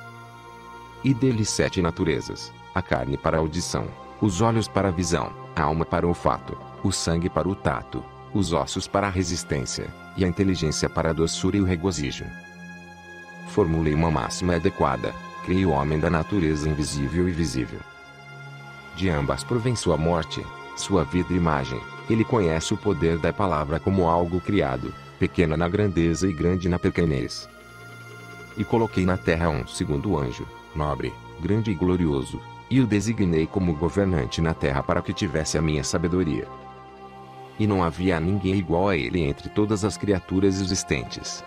E dele 7 naturezas: a carne para a audição, os olhos para a visão, a alma para o olfato, o sangue para o tato, os ossos para a resistência, e a inteligência para a doçura e o regozijo. Formulei uma máxima adequada: criei o homem da natureza invisível e visível. De ambas provém sua morte, sua vida e imagem. Ele conhece o poder da palavra como algo criado, pequena na grandeza e grande na pequenez. E coloquei na terra um segundo anjo, nobre, grande e glorioso, e o designei como governante na terra para que tivesse a minha sabedoria. E não havia ninguém igual a ele entre todas as criaturas existentes.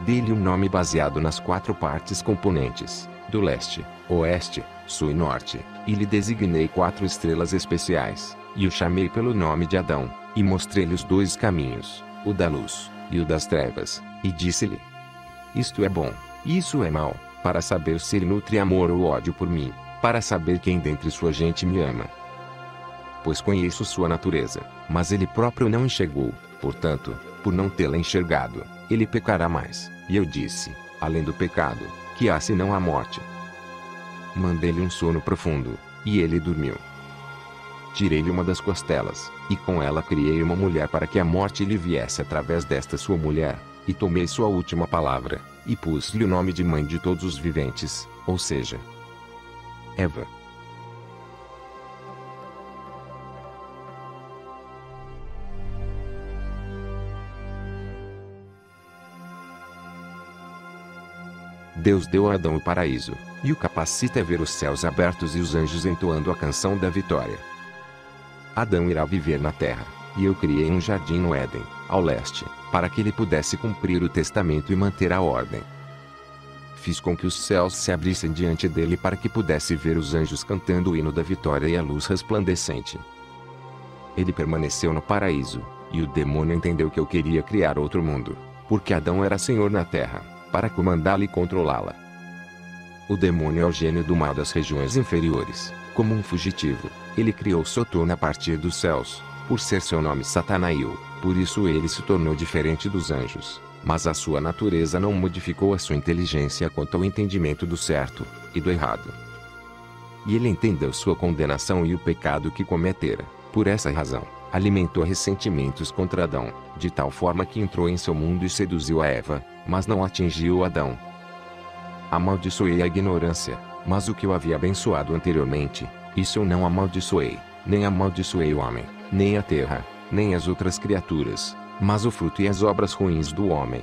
Dei-lhe um nome baseado nas 4 partes componentes, do leste, oeste, sul e norte, e lhe designei 4 estrelas especiais, e o chamei pelo nome de Adão, e mostrei-lhe os 2 caminhos, o da luz, e o das trevas, e disse-lhe: isto é bom, isso é mal, para saber se ele nutre amor ou ódio por mim, para saber quem dentre sua gente me ama. Pois conheço sua natureza, mas ele próprio não enxergou, portanto, por não tê-la enxergado, ele pecará mais. E eu disse: além do pecado, que há senão a morte. Mandei-lhe um sono profundo, e ele dormiu. Tirei-lhe uma das costelas, e com ela criei uma mulher para que a morte lhe viesse através desta sua mulher, e tomei sua última palavra, e pus-lhe o nome de mãe de todos os viventes, ou seja, Eva. Deus deu a Adão o paraíso, e o capacita a ver os céus abertos e os anjos entoando a canção da vitória. Adão irá viver na terra, e eu criei um jardim no Éden, ao leste, para que ele pudesse cumprir o testamento e manter a ordem. Fiz com que os céus se abrissem diante dele para que pudesse ver os anjos cantando o hino da vitória e a luz resplandecente. Ele permaneceu no paraíso, e o demônio entendeu que eu queria criar outro mundo, porque Adão era senhor na terra, para comandá-la e controlá-la. O demônio é o gênio do mal das regiões inferiores. Como um fugitivo, ele criou Sotorno a partir dos céus, por ser seu nome Satanael, por isso ele se tornou diferente dos anjos, mas a sua natureza não modificou a sua inteligência quanto ao entendimento do certo e do errado. E ele entendeu sua condenação e o pecado que cometera, por essa razão, alimentou ressentimentos contra Adão, de tal forma que entrou em seu mundo e seduziu a Eva, mas não atingiu Adão. Amaldiçoei a ignorância, mas o que eu havia abençoado anteriormente, isso eu não amaldiçoei, nem amaldiçoei o homem, nem a terra, nem as outras criaturas, mas o fruto e as obras ruins do homem.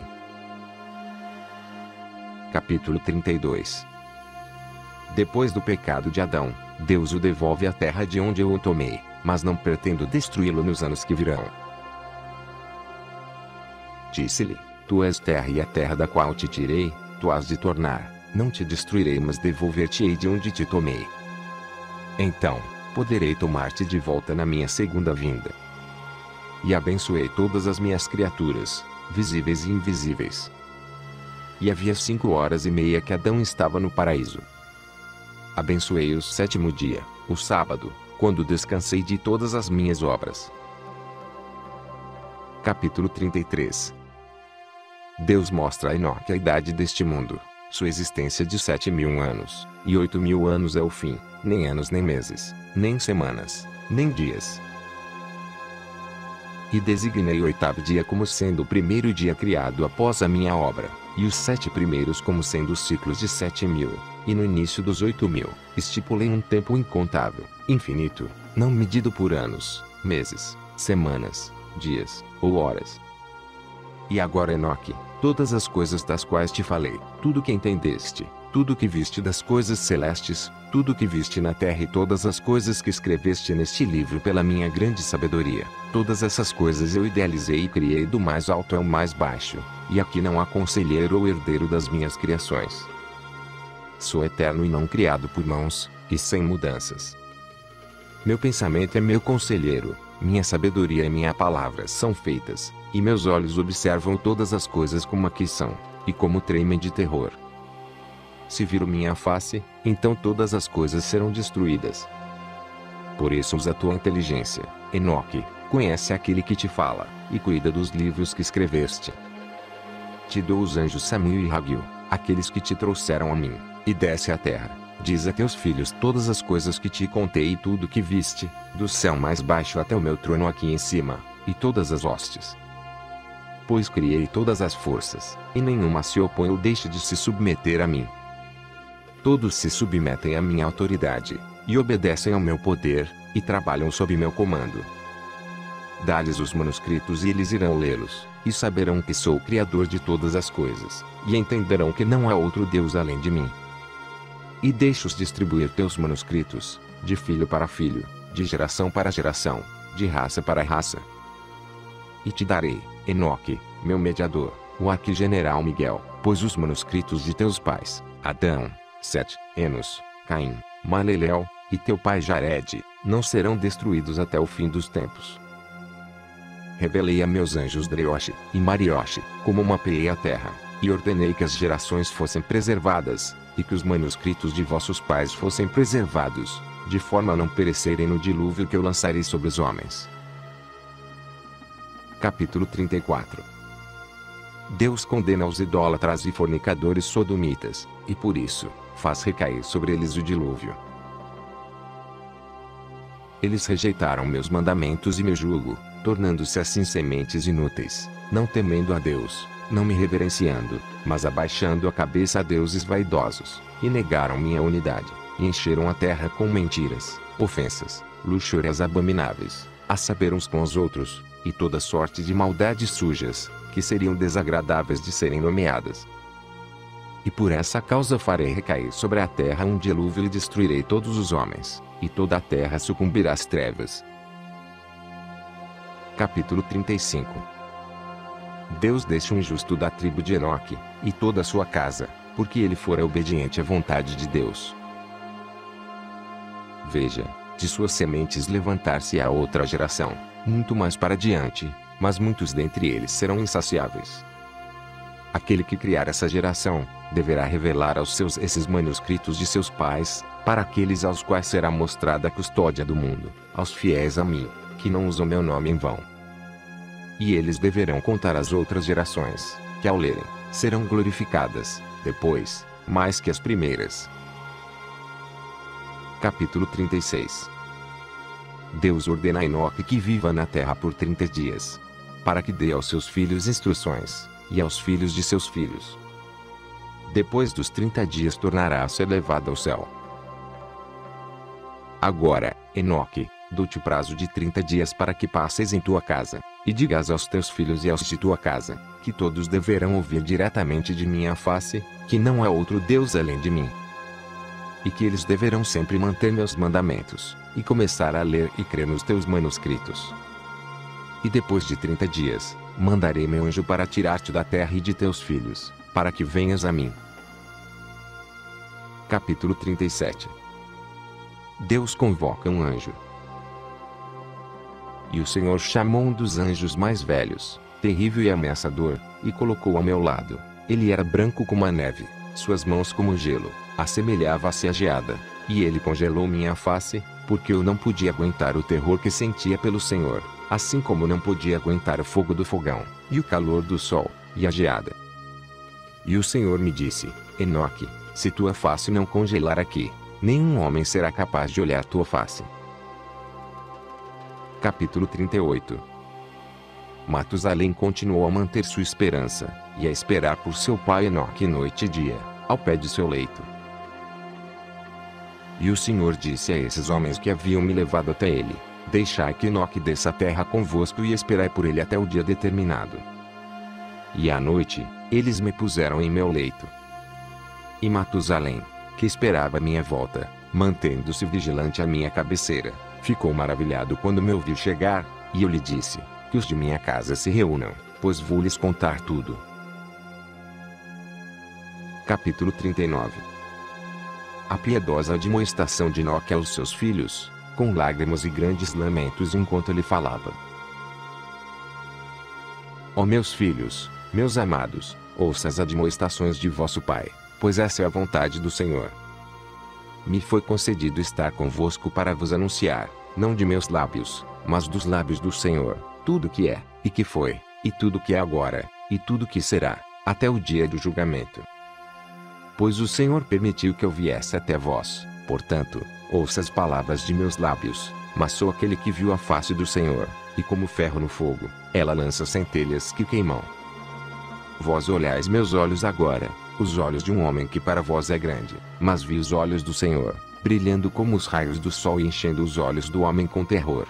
Capítulo 32. Depois do pecado de Adão, Deus o devolve à terra de onde eu o tomei, mas não pretendo destruí-lo nos anos que virão. Disse-lhe: Tu és terra e a terra da qual te tirei, tu has de tornar, não te destruirei mas devolver-te-ei de onde te tomei. Então, poderei tomar-te de volta na minha segunda vinda. E abençoei todas as minhas criaturas, visíveis e invisíveis. E havia 5h30 que Adão estava no paraíso. Abençoei o sétimo dia, o sábado, quando descansei de todas as minhas obras. Capítulo 33. Deus mostra a Enoque a idade deste mundo, sua existência de 7.000 anos, e 8.000 anos é o fim, nem anos nem meses, nem semanas, nem dias. E designei o 8º dia como sendo o primeiro dia criado após a minha obra, e os 7 primeiros como sendo os ciclos de 7.000, e no início dos 8.000, estipulei um tempo incontável, infinito, não medido por anos, meses, semanas, dias, ou horas. E agora, Enoque, todas as coisas das quais te falei, tudo que entendeste, tudo que viste das coisas celestes, tudo que viste na terra e todas as coisas que escreveste neste livro pela minha grande sabedoria, todas essas coisas eu idealizei e criei do mais alto ao mais baixo, e aqui não há conselheiro ou herdeiro das minhas criações. Sou eterno e não criado por mãos, e sem mudanças. Meu pensamento é meu conselheiro, minha sabedoria e minha palavra são feitas, e meus olhos observam todas as coisas como aqui são, e como tremem de terror. Se viro minha face, então todas as coisas serão destruídas. Por isso usa a tua inteligência, Enoque, conhece aquele que te fala, e cuida dos livros que escreveste. Te dou os anjos Samil e Raguil, aqueles que te trouxeram a mim, e desce à terra, diz a teus filhos todas as coisas que te contei e tudo que viste, do céu mais baixo até o meu trono aqui em cima, e todas as hostes. Pois criei todas as forças, e nenhuma se opõe ou deixa de se submeter a mim. Todos se submetem à minha autoridade, e obedecem ao meu poder, e trabalham sob meu comando. Dá-lhes os manuscritos e eles irão lê-los, e saberão que sou o Criador de todas as coisas, e entenderão que não há outro Deus além de mim. E deixa-os distribuir teus manuscritos, de filho para filho, de geração para geração, de raça para raça. E te darei, Enoque, meu mediador, o arquigeneral Miguel, pois os manuscritos de teus pais, Adão, Sete, Enos, Caim, Malelel, e teu pai Jared, não serão destruídos até o fim dos tempos. Revelei a meus anjos Drioche e Marioche, como mapeei a terra, e ordenei que as gerações fossem preservadas, e que os manuscritos de vossos pais fossem preservados, de forma a não perecerem no dilúvio que eu lançarei sobre os homens. Capítulo 34. Deus condena os idólatras e fornicadores sodomitas, e por isso, faz recair sobre eles o dilúvio. Eles rejeitaram meus mandamentos e meu jugo, tornando-se assim sementes inúteis, não temendo a Deus, não me reverenciando, mas abaixando a cabeça a deuses vaidosos, e negaram minha unidade, e encheram a terra com mentiras, ofensas, luxúrias abomináveis, a saber uns com os outros, e toda sorte de maldades sujas, que seriam desagradáveis de serem nomeadas. E por essa causa farei recair sobre a terra um dilúvio e destruirei todos os homens, e toda a terra sucumbirá às trevas. Capítulo 35. Deus deixa o injusto da tribo de Enoque, e toda a sua casa, porque ele fora obediente à vontade de Deus. Veja, de suas sementes levantar-se-á outra geração, muito mais para diante, mas muitos dentre eles serão insaciáveis. Aquele que criar essa geração, deverá revelar aos seus esses manuscritos de seus pais, para aqueles aos quais será mostrada a custódia do mundo, aos fiéis a mim, que não usam meu nome em vão. E eles deverão contar às outras gerações, que ao lerem, serão glorificadas, depois, mais que as primeiras. Capítulo 36. Deus ordena a Enoque que viva na terra por 30 dias, para que dê aos seus filhos instruções, e aos filhos de seus filhos. Depois dos 30 dias tornará a ser levado ao céu. Agora, Enoque, dou-te prazo de 30 dias para que passes em tua casa, e digas aos teus filhos e aos de tua casa, que todos deverão ouvir diretamente de minha face, que não há outro Deus além de mim. E que eles deverão sempre manter meus mandamentos, e começar a ler e crer nos teus manuscritos. E depois de 30 dias, mandarei meu anjo para tirar-te da terra e de teus filhos, para que venhas a mim. Capítulo 37. Deus convoca um anjo. E o Senhor chamou um dos anjos mais velhos, terrível e ameaçador, e colocou ao meu lado. Ele era branco como a neve, suas mãos como gelo, assemelhava-se a geada, e ele congelou minha face, porque eu não podia aguentar o terror que sentia pelo Senhor, assim como não podia aguentar o fogo do fogão, e o calor do sol, e a geada. E o Senhor me disse: Enoque, se tua face não congelar aqui, nenhum homem será capaz de olhar tua face. Capítulo 38. Matusalém continuou a manter sua esperança, e a esperar por seu pai Enoque noite e dia, ao pé de seu leito. E o Senhor disse a esses homens que haviam me levado até ele: Deixai que Enoque desça a terra convosco e esperai por ele até o dia determinado. E à noite, eles me puseram em meu leito. E Matusalém, que esperava minha volta, mantendo-se vigilante à minha cabeceira, ficou maravilhado quando me ouviu chegar, e eu lhe disse: Que os de minha casa se reúnam, pois vou lhes contar tudo. Capítulo 39. A piedosa admoestação de Enoque aos seus filhos, com lágrimas e grandes lamentos enquanto ele falava. Ó meus filhos, meus amados, ouça as admoestações de vosso pai, pois essa é a vontade do Senhor. Me foi concedido estar convosco para vos anunciar, não de meus lábios, mas dos lábios do Senhor, tudo que é, e que foi, e tudo que é agora, e tudo que será, até o dia do julgamento. Pois o Senhor permitiu que eu viesse até vós, portanto, ouça as palavras de meus lábios, mas sou aquele que viu a face do Senhor, e como ferro no fogo, ela lança centelhas que queimam. Vós olhais meus olhos agora, os olhos de um homem que para vós é grande, mas vi os olhos do Senhor, brilhando como os raios do sol e enchendo os olhos do homem com terror.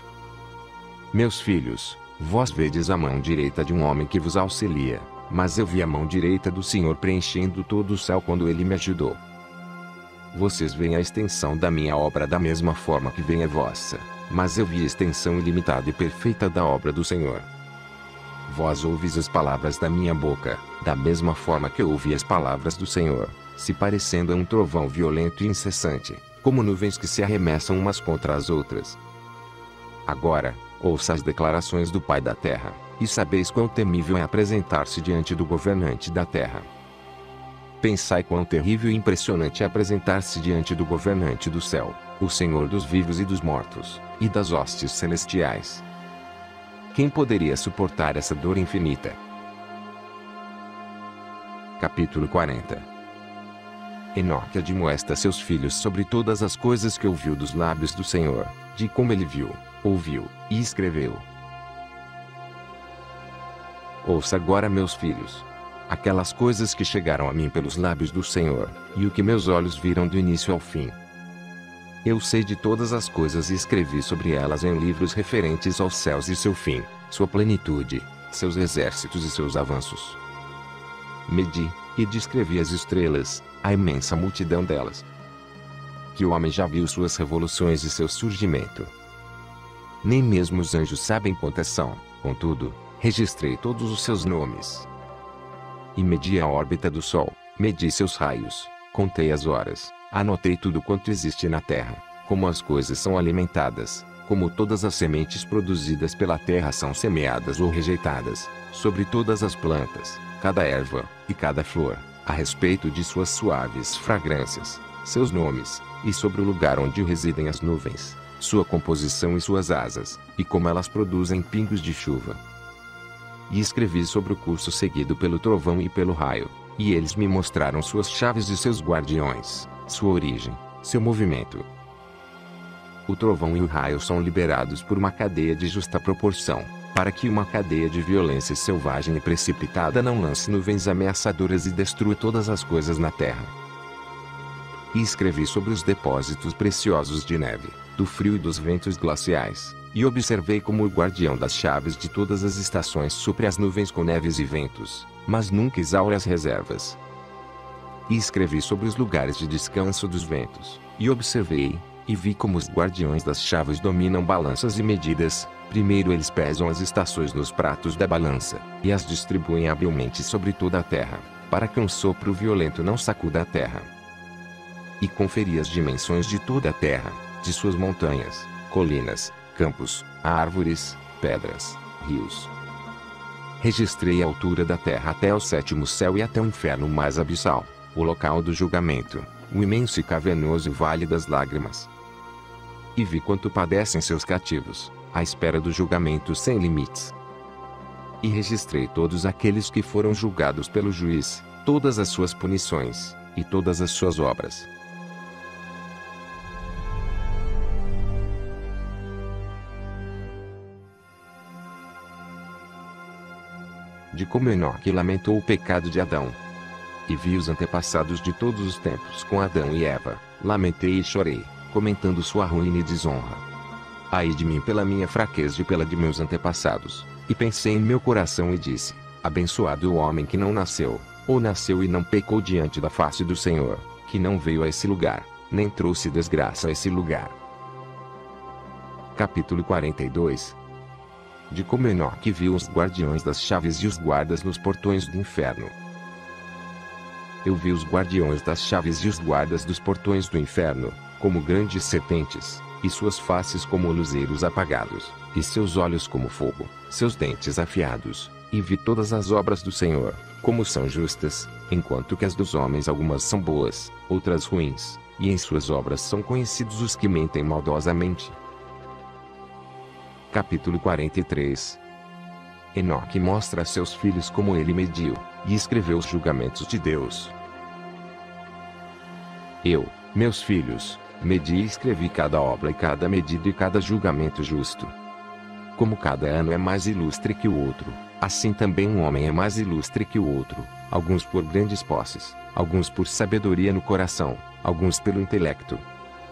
Meus filhos, vós vedes a mão direita de um homem que vos auxilia, mas eu vi a mão direita do Senhor preenchendo todo o céu quando ele me ajudou. Vocês veem a extensão da minha obra da mesma forma que vem a vossa, mas eu vi a extensão ilimitada e perfeita da obra do Senhor. Vós ouvis as palavras da minha boca, da mesma forma que eu ouvi as palavras do Senhor, se parecendo a um trovão violento e incessante, como nuvens que se arremessam umas contra as outras. Agora, ouça as declarações do Pai da terra, e sabeis quão temível é apresentar-se diante do governante da terra. Pensai quão terrível e impressionante é apresentar-se diante do governante do céu, o Senhor dos vivos e dos mortos, e das hostes celestiais. Quem poderia suportar essa dor infinita? Capítulo 40. Enoque admoesta seus filhos sobre todas as coisas que ouviu dos lábios do Senhor, de como ele viu, ouviu, e escreveu. Ouça agora, meus filhos, aquelas coisas que chegaram a mim pelos lábios do Senhor, e o que meus olhos viram do início ao fim. Eu sei de todas as coisas e escrevi sobre elas em livros referentes aos céus e seu fim, sua plenitude, seus exércitos e seus avanços. Medi, e descrevi as estrelas, a imensa multidão delas. Que o homem já viu suas revoluções e seu surgimento. Nem mesmo os anjos sabem quantas são, contudo, registrei todos os seus nomes. E medi a órbita do Sol, medi seus raios, contei as horas, anotei tudo quanto existe na terra, como as coisas são alimentadas, como todas as sementes produzidas pela terra são semeadas ou rejeitadas, sobre todas as plantas, cada erva, e cada flor, a respeito de suas suaves fragrâncias, seus nomes, e sobre o lugar onde residem as nuvens, sua composição e suas asas, e como elas produzem pingos de chuva. E escrevi sobre o curso seguido pelo trovão e pelo raio, e eles me mostraram suas chaves e seus guardiões, sua origem, seu movimento. O trovão e o raio são liberados por uma cadeia de justa proporção, para que uma cadeia de violência selvagem e precipitada não lance nuvens ameaçadoras e destrua todas as coisas na terra. E escrevi sobre os depósitos preciosos de neve, do frio e dos ventos glaciais, e observei como o guardião das chaves de todas as estações supre as nuvens com neves e ventos, mas nunca exaure as reservas. E escrevi sobre os lugares de descanso dos ventos, e observei, e vi como os guardiões das chaves dominam balanças e medidas. Primeiro eles pesam as estações nos pratos da balança, e as distribuem habilmente sobre toda a terra, para que um sopro violento não sacuda a terra. E conferi as dimensões de toda a terra, de suas montanhas, colinas, campos, árvores, pedras, rios. Registrei a altura da terra até ao sétimo céu e até o inferno mais abissal, o local do julgamento, o imenso e cavernoso vale das lágrimas. E vi quanto padecem seus cativos, à espera do julgamento sem limites. E registrei todos aqueles que foram julgados pelo juiz, todas as suas punições, e todas as suas obras. De como Enoque lamentou o pecado de Adão. E vi os antepassados de todos os tempos com Adão e Eva, lamentei e chorei, comentando sua ruína e desonra. Ai de mim pela minha fraqueza e pela de meus antepassados, e pensei em meu coração e disse, abençoado o homem que não nasceu, ou nasceu e não pecou diante da face do Senhor, que não veio a esse lugar, nem trouxe desgraça a esse lugar. Capítulo 42. De como Enoque viu os guardiões das chaves e os guardas nos portões do inferno. Eu vi os guardiões das chaves e os guardas dos portões do inferno, como grandes serpentes, e suas faces como luzeiros apagados, e seus olhos como fogo, seus dentes afiados, e vi todas as obras do Senhor, como são justas, enquanto que as dos homens algumas são boas, outras ruins, e em suas obras são conhecidos os que mentem maldosamente. Capítulo 43. Enoque mostra a seus filhos como ele mediu, e escreveu os julgamentos de Deus. Eu, meus filhos, medi e escrevi cada obra e cada medida e cada julgamento justo. Como cada ano é mais ilustre que o outro, assim também um homem é mais ilustre que o outro, alguns por grandes posses, alguns por sabedoria no coração, alguns pelo intelecto,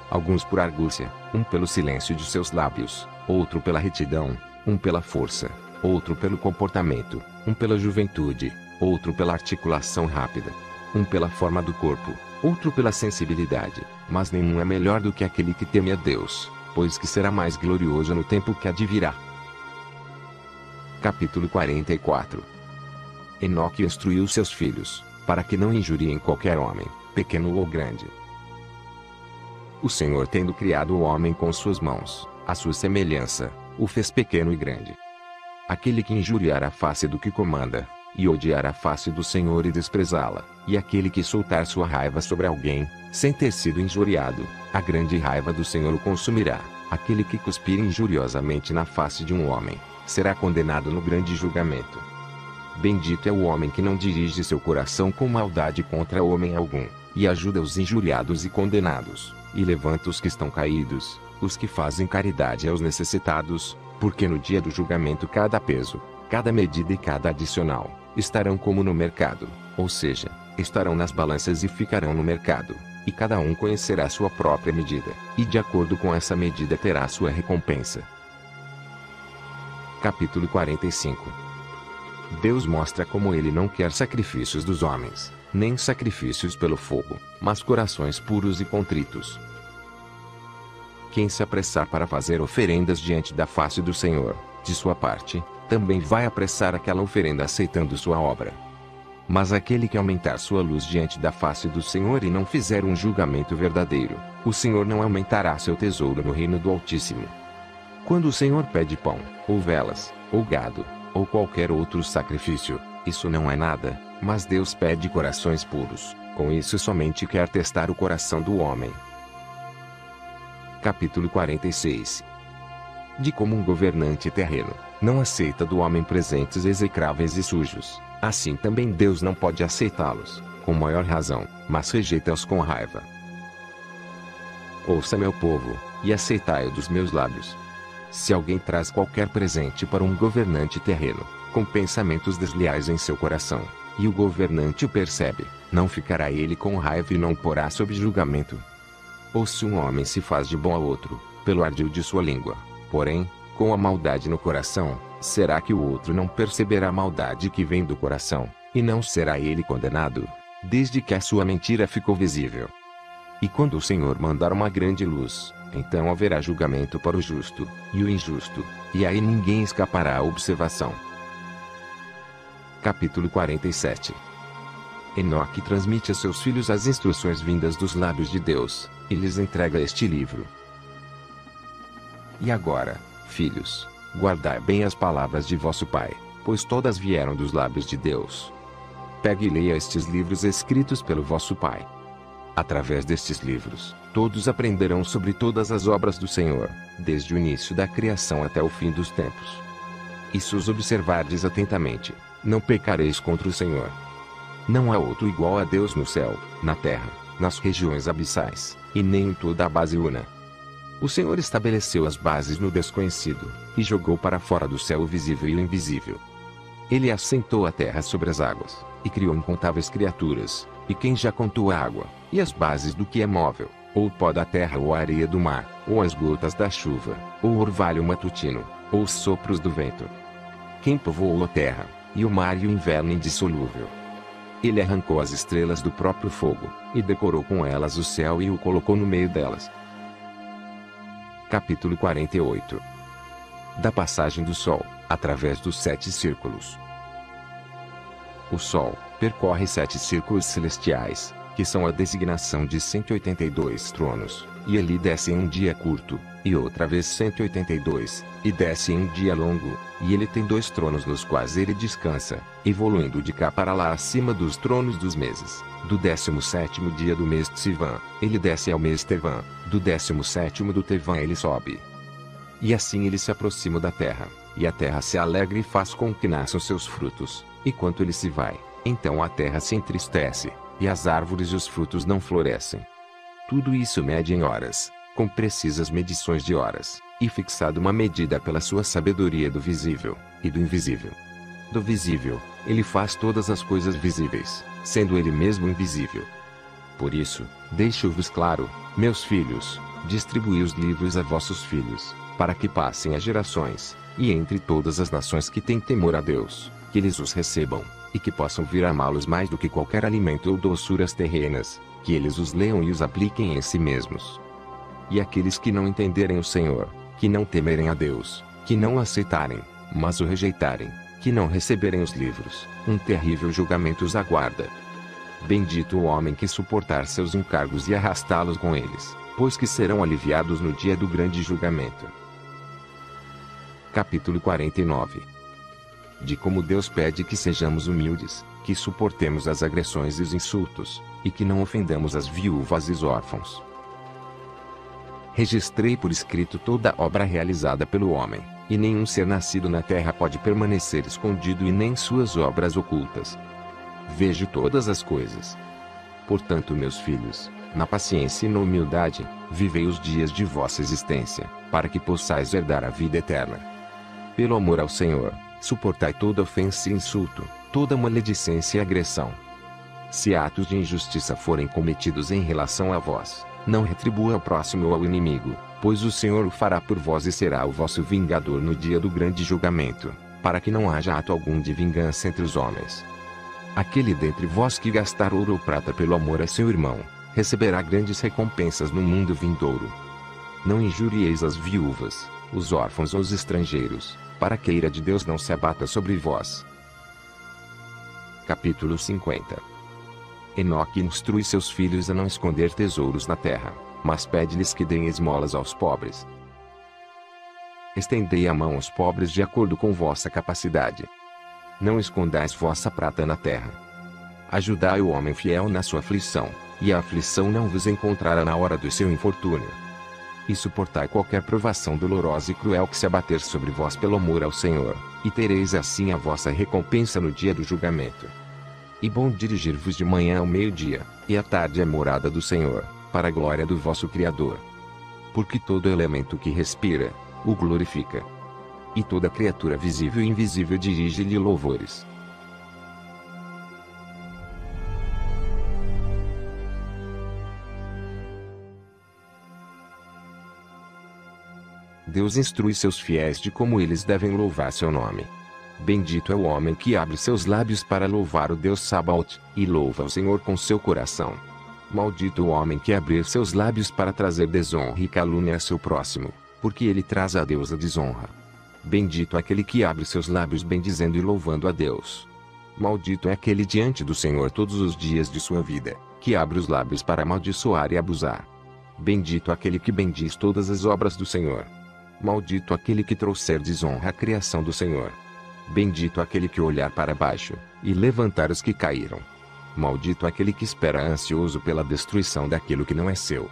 alguns por argúcia, um pelo silêncio de seus lábios, outro pela retidão, um pela força, outro pelo comportamento, um pela juventude, outro pela articulação rápida, um pela forma do corpo, outro pela sensibilidade, mas nenhum é melhor do que aquele que teme a Deus, pois que será mais glorioso no tempo que há de virá. Capítulo 44. Enoque instruiu seus filhos, para que não injuriem qualquer homem, pequeno ou grande. O Senhor, tendo criado o homem com suas mãos, à sua semelhança, o fez pequeno e grande. Aquele que injuriar a face do que comanda, e odiar a face do Senhor e desprezá-la, e aquele que soltar sua raiva sobre alguém, sem ter sido injuriado, a grande raiva do Senhor o consumirá. Aquele que cuspir injuriosamente na face de um homem, será condenado no grande julgamento. Bendito é o homem que não dirige seu coração com maldade contra homem algum, e ajuda os injuriados e condenados, e levanta os que estão caídos, os que fazem caridade aos necessitados, porque no dia do julgamento cada peso, cada medida e cada adicional, estarão como no mercado, ou seja, estarão nas balanças e ficarão no mercado, e cada um conhecerá sua própria medida, e de acordo com essa medida terá sua recompensa. Capítulo 45. Deus mostra como ele não quer sacrifícios dos homens, nem sacrifícios pelo fogo, mas corações puros e contritos. Quem se apressar para fazer oferendas diante da face do Senhor, de sua parte, também vai apressar aquela oferenda aceitando sua obra. Mas aquele que aumentar sua luz diante da face do Senhor e não fizer um julgamento verdadeiro, o Senhor não aumentará seu tesouro no reino do Altíssimo. Quando o Senhor pede pão, ou velas, ou gado, ou qualquer outro sacrifício, isso não é nada, mas Deus pede corações puros, com isso somente quer testar o coração do homem. Capítulo 46. De como um governante terreno não aceita do homem presentes execráveis e sujos, assim também Deus não pode aceitá-los, com maior razão, mas rejeita-os com raiva. Ouça, meu povo, e aceitai-o dos meus lábios. Se alguém traz qualquer presente para um governante terreno, com pensamentos desleais em seu coração, e o governante o percebe, não ficará ele com raiva e não o porá sob julgamento. Ou se um homem se faz de bom a outro, pelo ardil de sua língua, porém, com a maldade no coração, será que o outro não perceberá a maldade que vem do coração, e não será ele condenado, desde que a sua mentira ficou visível? E quando o Senhor mandar uma grande luz, então haverá julgamento para o justo, e o injusto, e aí ninguém escapará à observação. Capítulo 47. Enoque transmite a seus filhos as instruções vindas dos lábios de Deus, e lhes entrega este livro. E agora, filhos, guardai bem as palavras de vosso Pai, pois todas vieram dos lábios de Deus. Pegue e leia estes livros escritos pelo vosso Pai. Através destes livros, todos aprenderão sobre todas as obras do Senhor, desde o início da criação até o fim dos tempos. E se os observardes atentamente, não pecareis contra o Senhor. Não há outro igual a Deus no céu, na terra, nas regiões abissais, e nem em toda a base una. O Senhor estabeleceu as bases no desconhecido, e jogou para fora do céu o visível e o invisível. Ele assentou a terra sobre as águas, e criou incontáveis criaturas, e quem já contou a água, e as bases do que é móvel, ou o pó da terra ou a areia do mar, ou as gotas da chuva, ou o orvalho matutino, ou os sopros do vento? Quem povoou a terra, e o mar e o inverno indissolúvel? Ele arrancou as estrelas do próprio fogo, e decorou com elas o céu e o colocou no meio delas. Capítulo 48. Da passagem do Sol, através dos 7 círculos. O Sol percorre 7 círculos celestiais, que são a designação de 182 tronos, e ele desce em um dia curto, e outra vez 182, e desce em um dia longo, e ele tem 2 tronos nos quais ele descansa, evoluindo de cá para lá acima dos tronos dos meses. Do 17º dia do mês Tsivan, ele desce ao mês Tevan, do 17º do Tevan ele sobe. E assim ele se aproxima da terra, e a terra se alegra e faz com que nasçam seus frutos, e quando ele se vai, então a terra se entristece, e as árvores e os frutos não florescem. Tudo isso mede em horas, com precisas medições de horas, e fixado uma medida pela sua sabedoria do visível, e do invisível. Do visível, ele faz todas as coisas visíveis, sendo ele mesmo invisível. Por isso, deixo-vos claro, meus filhos, distribuí os livros a vossos filhos, para que passem as gerações, e entre todas as nações que têm temor a Deus, que eles os recebam, e que possam vir amá-los mais do que qualquer alimento ou doçuras terrenas, que eles os leiam e os apliquem em si mesmos. E aqueles que não entenderem o Senhor, que não temerem a Deus, que não o aceitarem, mas o rejeitarem, que não receberem os livros, um terrível julgamento os aguarda. Bendito o homem que suportar seus encargos e arrastá-los com eles, pois que serão aliviados no dia do grande julgamento. Capítulo 49. De como Deus pede que sejamos humildes, que suportemos as agressões e os insultos, e que não ofendamos as viúvas e os órfãos. Registrei por escrito toda a obra realizada pelo homem, e nenhum ser nascido na terra pode permanecer escondido e nem suas obras ocultas. Vejo todas as coisas. Portanto, meus filhos, na paciência e na humildade, vivei os dias de vossa existência, para que possais herdar a vida eterna. Pelo amor ao Senhor, suportai toda ofensa e insulto, toda maledicência e agressão. Se atos de injustiça forem cometidos em relação a vós, não retribua ao próximo ou ao inimigo, pois o Senhor o fará por vós e será o vosso vingador no dia do grande julgamento, para que não haja ato algum de vingança entre os homens. Aquele dentre vós que gastar ouro ou prata pelo amor a seu irmão, receberá grandes recompensas no mundo vindouro. Não injurieis as viúvas, os órfãos ou os estrangeiros, para que a ira de Deus não se abata sobre vós. Capítulo 50. Enoque instrui seus filhos a não esconder tesouros na terra, mas pede-lhes que deem esmolas aos pobres. Estendei a mão aos pobres de acordo com vossa capacidade. Não escondais vossa prata na terra. Ajudai o homem fiel na sua aflição, e a aflição não vos encontrará na hora do seu infortúnio. E suportai qualquer provação dolorosa e cruel que se abater sobre vós pelo amor ao Senhor, e tereis assim a vossa recompensa no dia do julgamento. E bom dirigir-vos de manhã ao meio-dia, e à tarde à morada do Senhor, para a glória do vosso Criador. Porque todo elemento que respira, o glorifica. E toda criatura visível e invisível dirige-lhe louvores. Deus instrui seus fiéis de como eles devem louvar seu nome. Bendito é o homem que abre seus lábios para louvar o Deus Sabaoth, e louva o Senhor com seu coração. Maldito o homem que abrir seus lábios para trazer desonra e calúnia a seu próximo, porque ele traz a Deus a desonra. Bendito aquele que abre seus lábios bendizendo e louvando a Deus. Maldito é aquele diante do Senhor todos os dias de sua vida, que abre os lábios para amaldiçoar e abusar. Bendito aquele que bendiz todas as obras do Senhor. Maldito aquele que trouxer desonra à criação do Senhor. Bendito aquele que olhar para baixo, e levantar os que caíram. Maldito aquele que espera ansioso pela destruição daquilo que não é seu.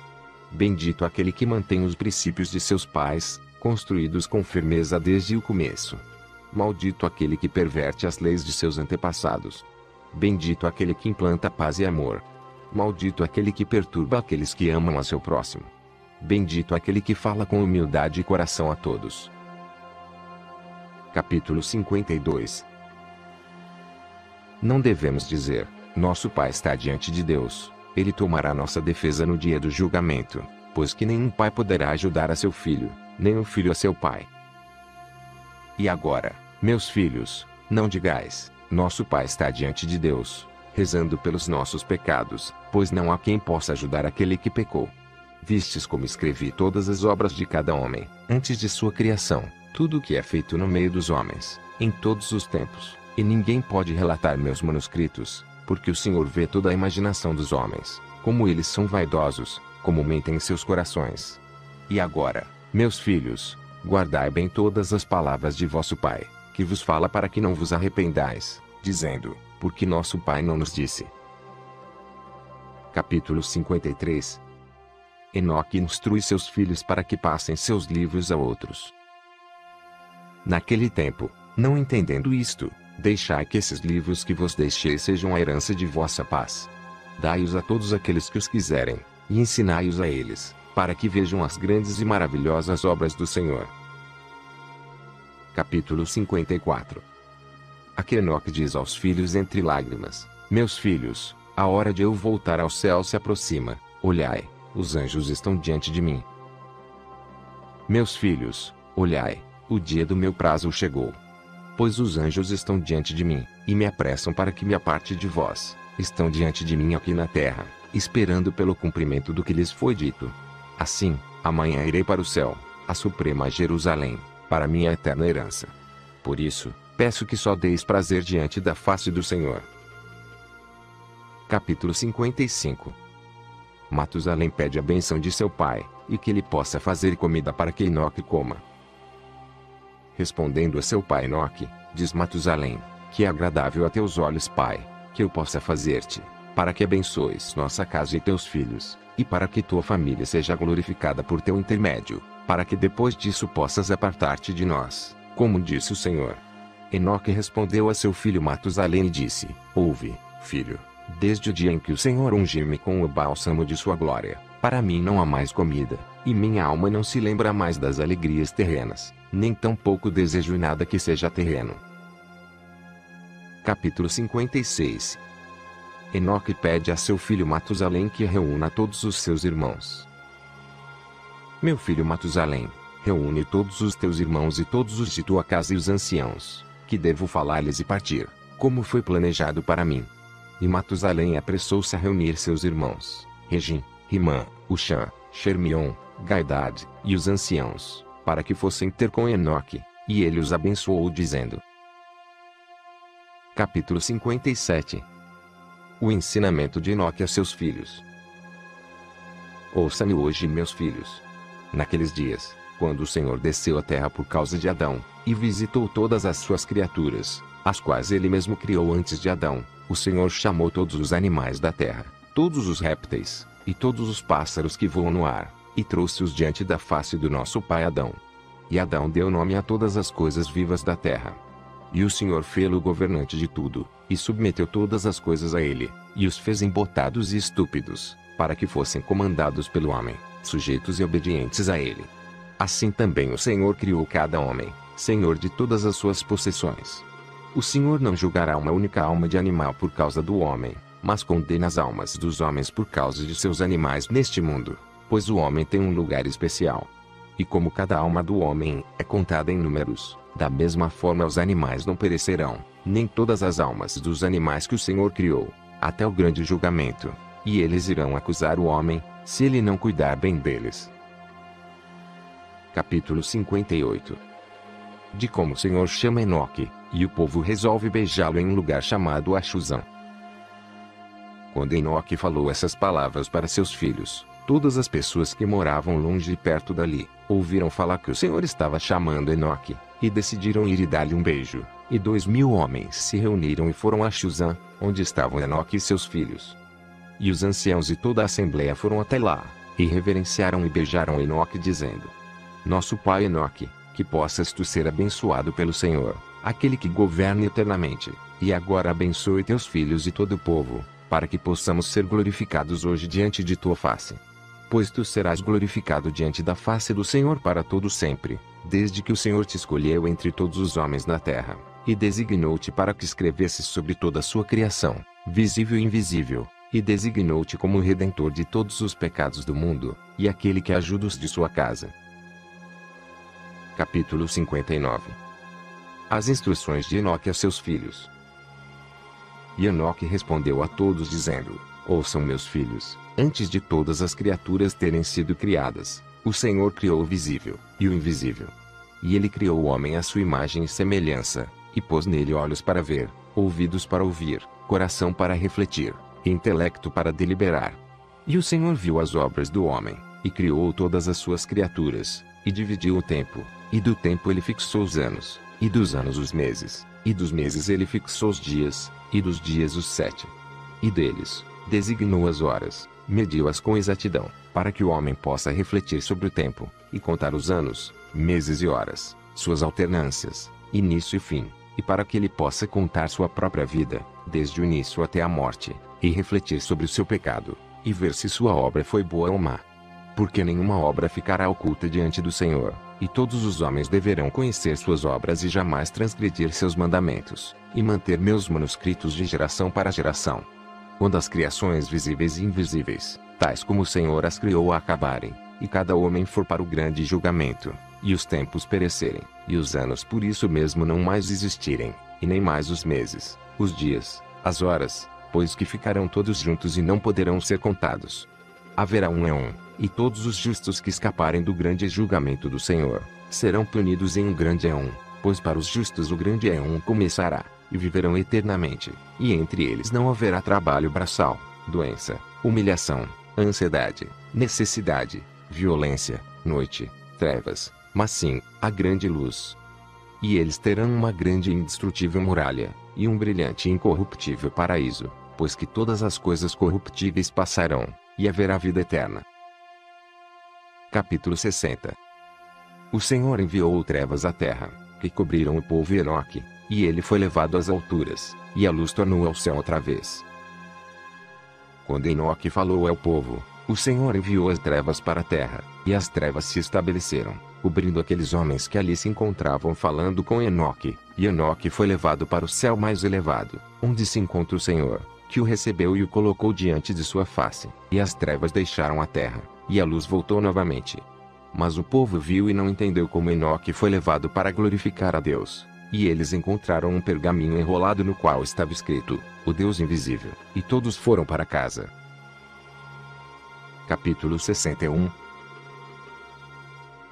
Bendito aquele que mantém os princípios de seus pais, construídos com firmeza desde o começo. Maldito aquele que perverte as leis de seus antepassados. Bendito aquele que implanta paz e amor. Maldito aquele que perturba aqueles que amam a seu próximo. Bendito aquele que fala com humildade e coração a todos. Capítulo 52. Não devemos dizer, nosso Pai está diante de Deus, ele tomará nossa defesa no dia do julgamento, pois que nenhum pai poderá ajudar a seu filho, nem o filho a seu pai. E agora, meus filhos, não digais, nosso Pai está diante de Deus, rezando pelos nossos pecados, pois não há quem possa ajudar aquele que pecou. Vistes como escrevi todas as obras de cada homem, antes de sua criação, tudo o que é feito no meio dos homens, em todos os tempos, e ninguém pode relatar meus manuscritos, porque o Senhor vê toda a imaginação dos homens, como eles são vaidosos, como mentem em seus corações. E agora, meus filhos, guardai bem todas as palavras de vosso Pai, que vos fala para que não vos arrependais, dizendo, porque nosso Pai não nos disse. Capítulo 53. Enoque instrui seus filhos para que passem seus livros a outros. Naquele tempo, não entendendo isto, deixai que esses livros que vos deixei sejam a herança de vossa paz. Dai-os a todos aqueles que os quiserem, e ensinai-os a eles, para que vejam as grandes e maravilhosas obras do Senhor. Capítulo 54. Aqui Enoque diz aos filhos entre lágrimas, meus filhos, a hora de eu voltar ao céu se aproxima, olhai, os anjos estão diante de mim. Meus filhos, olhai, o dia do meu prazo chegou. Pois os anjos estão diante de mim, e me apressam para que me aparte de vós, estão diante de mim aqui na terra, esperando pelo cumprimento do que lhes foi dito. Assim, amanhã irei para o céu, a suprema Jerusalém, para minha eterna herança. Por isso, peço que só deis prazer diante da face do Senhor. Capítulo 55. Matusalém pede a bênção de seu pai, e que ele possa fazer comida para que Enoque coma. Respondendo a seu pai Enoque, diz Matusalém, que é agradável a teus olhos, pai, que eu possa fazer-te, para que abençoes nossa casa e teus filhos, e para que tua família seja glorificada por teu intermédio, para que depois disso possas apartar-te de nós, como disse o Senhor. Enoque respondeu a seu filho Matusalém e disse: Ouve, filho, desde o dia em que o Senhor ungiu-me com o bálsamo de sua glória, para mim não há mais comida, e minha alma não se lembra mais das alegrias terrenas, nem tampouco desejo nada que seja terreno. Capítulo 56. Enoque pede a seu filho Matusalém que reúna todos os seus irmãos. Meu filho Matusalém, reúne todos os teus irmãos e todos os de tua casa e os anciãos, que devo falar-lhes e partir, como foi planejado para mim. E Matusalém apressou-se a reunir seus irmãos, Regim, Rimã, Uxã, Xermion, Gaidad, e os anciãos, para que fossem ter com Enoque, e ele os abençoou dizendo. Capítulo 57. O ensinamento de Enoque a seus filhos. Ouça-me hoje, meus filhos. Naqueles dias, quando o Senhor desceu à terra por causa de Adão, e visitou todas as suas criaturas, as quais ele mesmo criou antes de Adão, o Senhor chamou todos os animais da terra, todos os répteis, e todos os pássaros que voam no ar, e trouxe-os diante da face do nosso pai Adão. E Adão deu nome a todas as coisas vivas da terra. E o Senhor fê-lo governante de tudo, e submeteu todas as coisas a ele, e os fez embotados e estúpidos, para que fossem comandados pelo homem, sujeitos e obedientes a ele. Assim também o Senhor criou cada homem, senhor de todas as suas possessões. O Senhor não julgará uma única alma de animal por causa do homem, mas condena as almas dos homens por causa de seus animais neste mundo, pois o homem tem um lugar especial. E como cada alma do homem é contada em números, da mesma forma os animais não perecerão, nem todas as almas dos animais que o Senhor criou, até o grande julgamento, e eles irão acusar o homem, se ele não cuidar bem deles. Capítulo 58. De como o Senhor chama Enoque, e o povo resolve beijá-lo em um lugar chamado Axuzã. Quando Enoque falou essas palavras para seus filhos, todas as pessoas que moravam longe e perto dali, ouviram falar que o Senhor estava chamando Enoque, e decidiram ir e dar-lhe um beijo. E 2.000 homens se reuniram e foram a Axuzã, onde estavam Enoque e seus filhos. E os anciãos e toda a assembleia foram até lá, e reverenciaram e beijaram Enoque dizendo: Nosso pai Enoque, que possas tu ser abençoado pelo Senhor, aquele que governa eternamente, e agora abençoe teus filhos e todo o povo, para que possamos ser glorificados hoje diante de tua face. Pois tu serás glorificado diante da face do Senhor para todo sempre, desde que o Senhor te escolheu entre todos os homens na terra, e designou-te para que escrevesses sobre toda a sua criação, visível e invisível, e designou-te como o redentor de todos os pecados do mundo, e aquele que ajuda os de sua casa. Capítulo 59. As instruções de Enoque a seus filhos. E Enoque respondeu a todos dizendo: Ouçam, meus filhos, antes de todas as criaturas terem sido criadas, o Senhor criou o visível e o invisível. E ele criou o homem à sua imagem e semelhança, e pôs nele olhos para ver, ouvidos para ouvir, coração para refletir, e intelecto para deliberar. E o Senhor viu as obras do homem, e criou todas as suas criaturas, e dividiu o tempo, e do tempo ele fixou os anos, e dos anos os meses, e dos meses ele fixou os dias, e dos dias os 7. E deles, designou as horas, mediu-as com exatidão, para que o homem possa refletir sobre o tempo, e contar os anos, meses e horas, suas alternâncias, início e fim, e para que ele possa contar sua própria vida, desde o início até a morte, e refletir sobre o seu pecado, e ver se sua obra foi boa ou má. Porque nenhuma obra ficará oculta diante do Senhor, e todos os homens deverão conhecer suas obras e jamais transgredir seus mandamentos, e manter meus manuscritos de geração para geração. Quando as criações visíveis e invisíveis, tais como o Senhor as criou, acabarem, e cada homem for para o grande julgamento, e os tempos perecerem, e os anos por isso mesmo não mais existirem, e nem mais os meses, os dias, as horas, pois que ficarão todos juntos e não poderão ser contados. Haverá um éon, e todos os justos que escaparem do grande julgamento do Senhor, serão punidos em um grande éon, pois para os justos o grande éon começará, e viverão eternamente, e entre eles não haverá trabalho braçal, doença, humilhação, ansiedade, necessidade, violência, noite, trevas, mas sim, a grande luz. E eles terão uma grande e indestrutível muralha, e um brilhante e incorruptível paraíso, pois que todas as coisas corruptíveis passarão, e haverá vida eterna. Capítulo 60. O Senhor enviou trevas à terra, que cobriram o povo Enoque, e ele foi levado às alturas, e a luz tornou ao céu outra vez. Quando Enoque falou ao povo, o Senhor enviou as trevas para a terra, e as trevas se estabeleceram, cobrindo aqueles homens que ali se encontravam falando com Enoque, e Enoque foi levado para o céu mais elevado, onde se encontra o Senhor, que o recebeu e o colocou diante de sua face, e as trevas deixaram a terra, e a luz voltou novamente. Mas o povo viu e não entendeu como Enoque foi levado para glorificar a Deus. E eles encontraram um pergaminho enrolado no qual estava escrito, o Deus invisível, e todos foram para casa. Capítulo 61.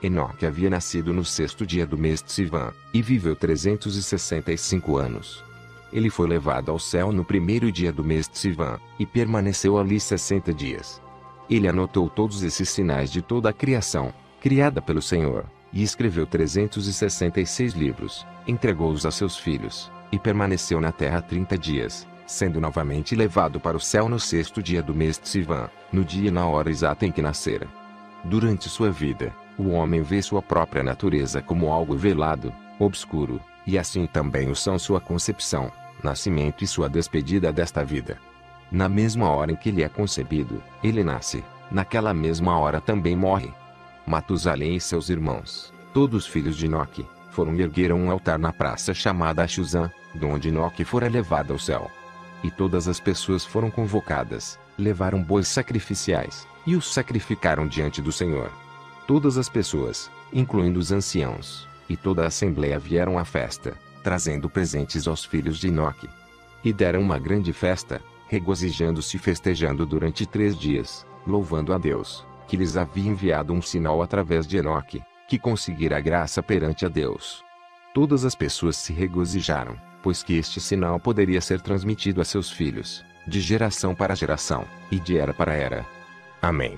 Enoque havia nascido no 6º dia do mês de Sivan, e viveu 365 anos. Ele foi levado ao céu no 1º dia do mês de Sivan, e permaneceu ali 60 dias. Ele anotou todos esses sinais de toda a criação, criada pelo Senhor, e escreveu 366 livros, entregou-os a seus filhos, e permaneceu na terra 30 dias, sendo novamente levado para o céu no 6º dia do mês de Sivan, no dia e na hora exata em que nascera. Durante sua vida, o homem vê sua própria natureza como algo velado, obscuro, e assim também o são sua concepção, nascimento e sua despedida desta vida. Na mesma hora em que ele é concebido, ele nasce, naquela mesma hora também morre. Matusalém e seus irmãos, todos filhos de Enoque, foram e ergueram um altar na praça chamada Achuzã, de onde Enoque fora levado ao céu. E todas as pessoas foram convocadas, levaram bois sacrificiais, e os sacrificaram diante do Senhor. Todas as pessoas, incluindo os anciãos, e toda a assembleia vieram à festa, trazendo presentes aos filhos de Enoque. E deram uma grande festa, regozijando-se e festejando durante 3 dias, louvando a Deus, que lhes havia enviado um sinal através de Enoque, que conseguira graça perante a Deus. Todas as pessoas se regozijaram, pois que este sinal poderia ser transmitido a seus filhos, de geração para geração, e de era para era. Amém.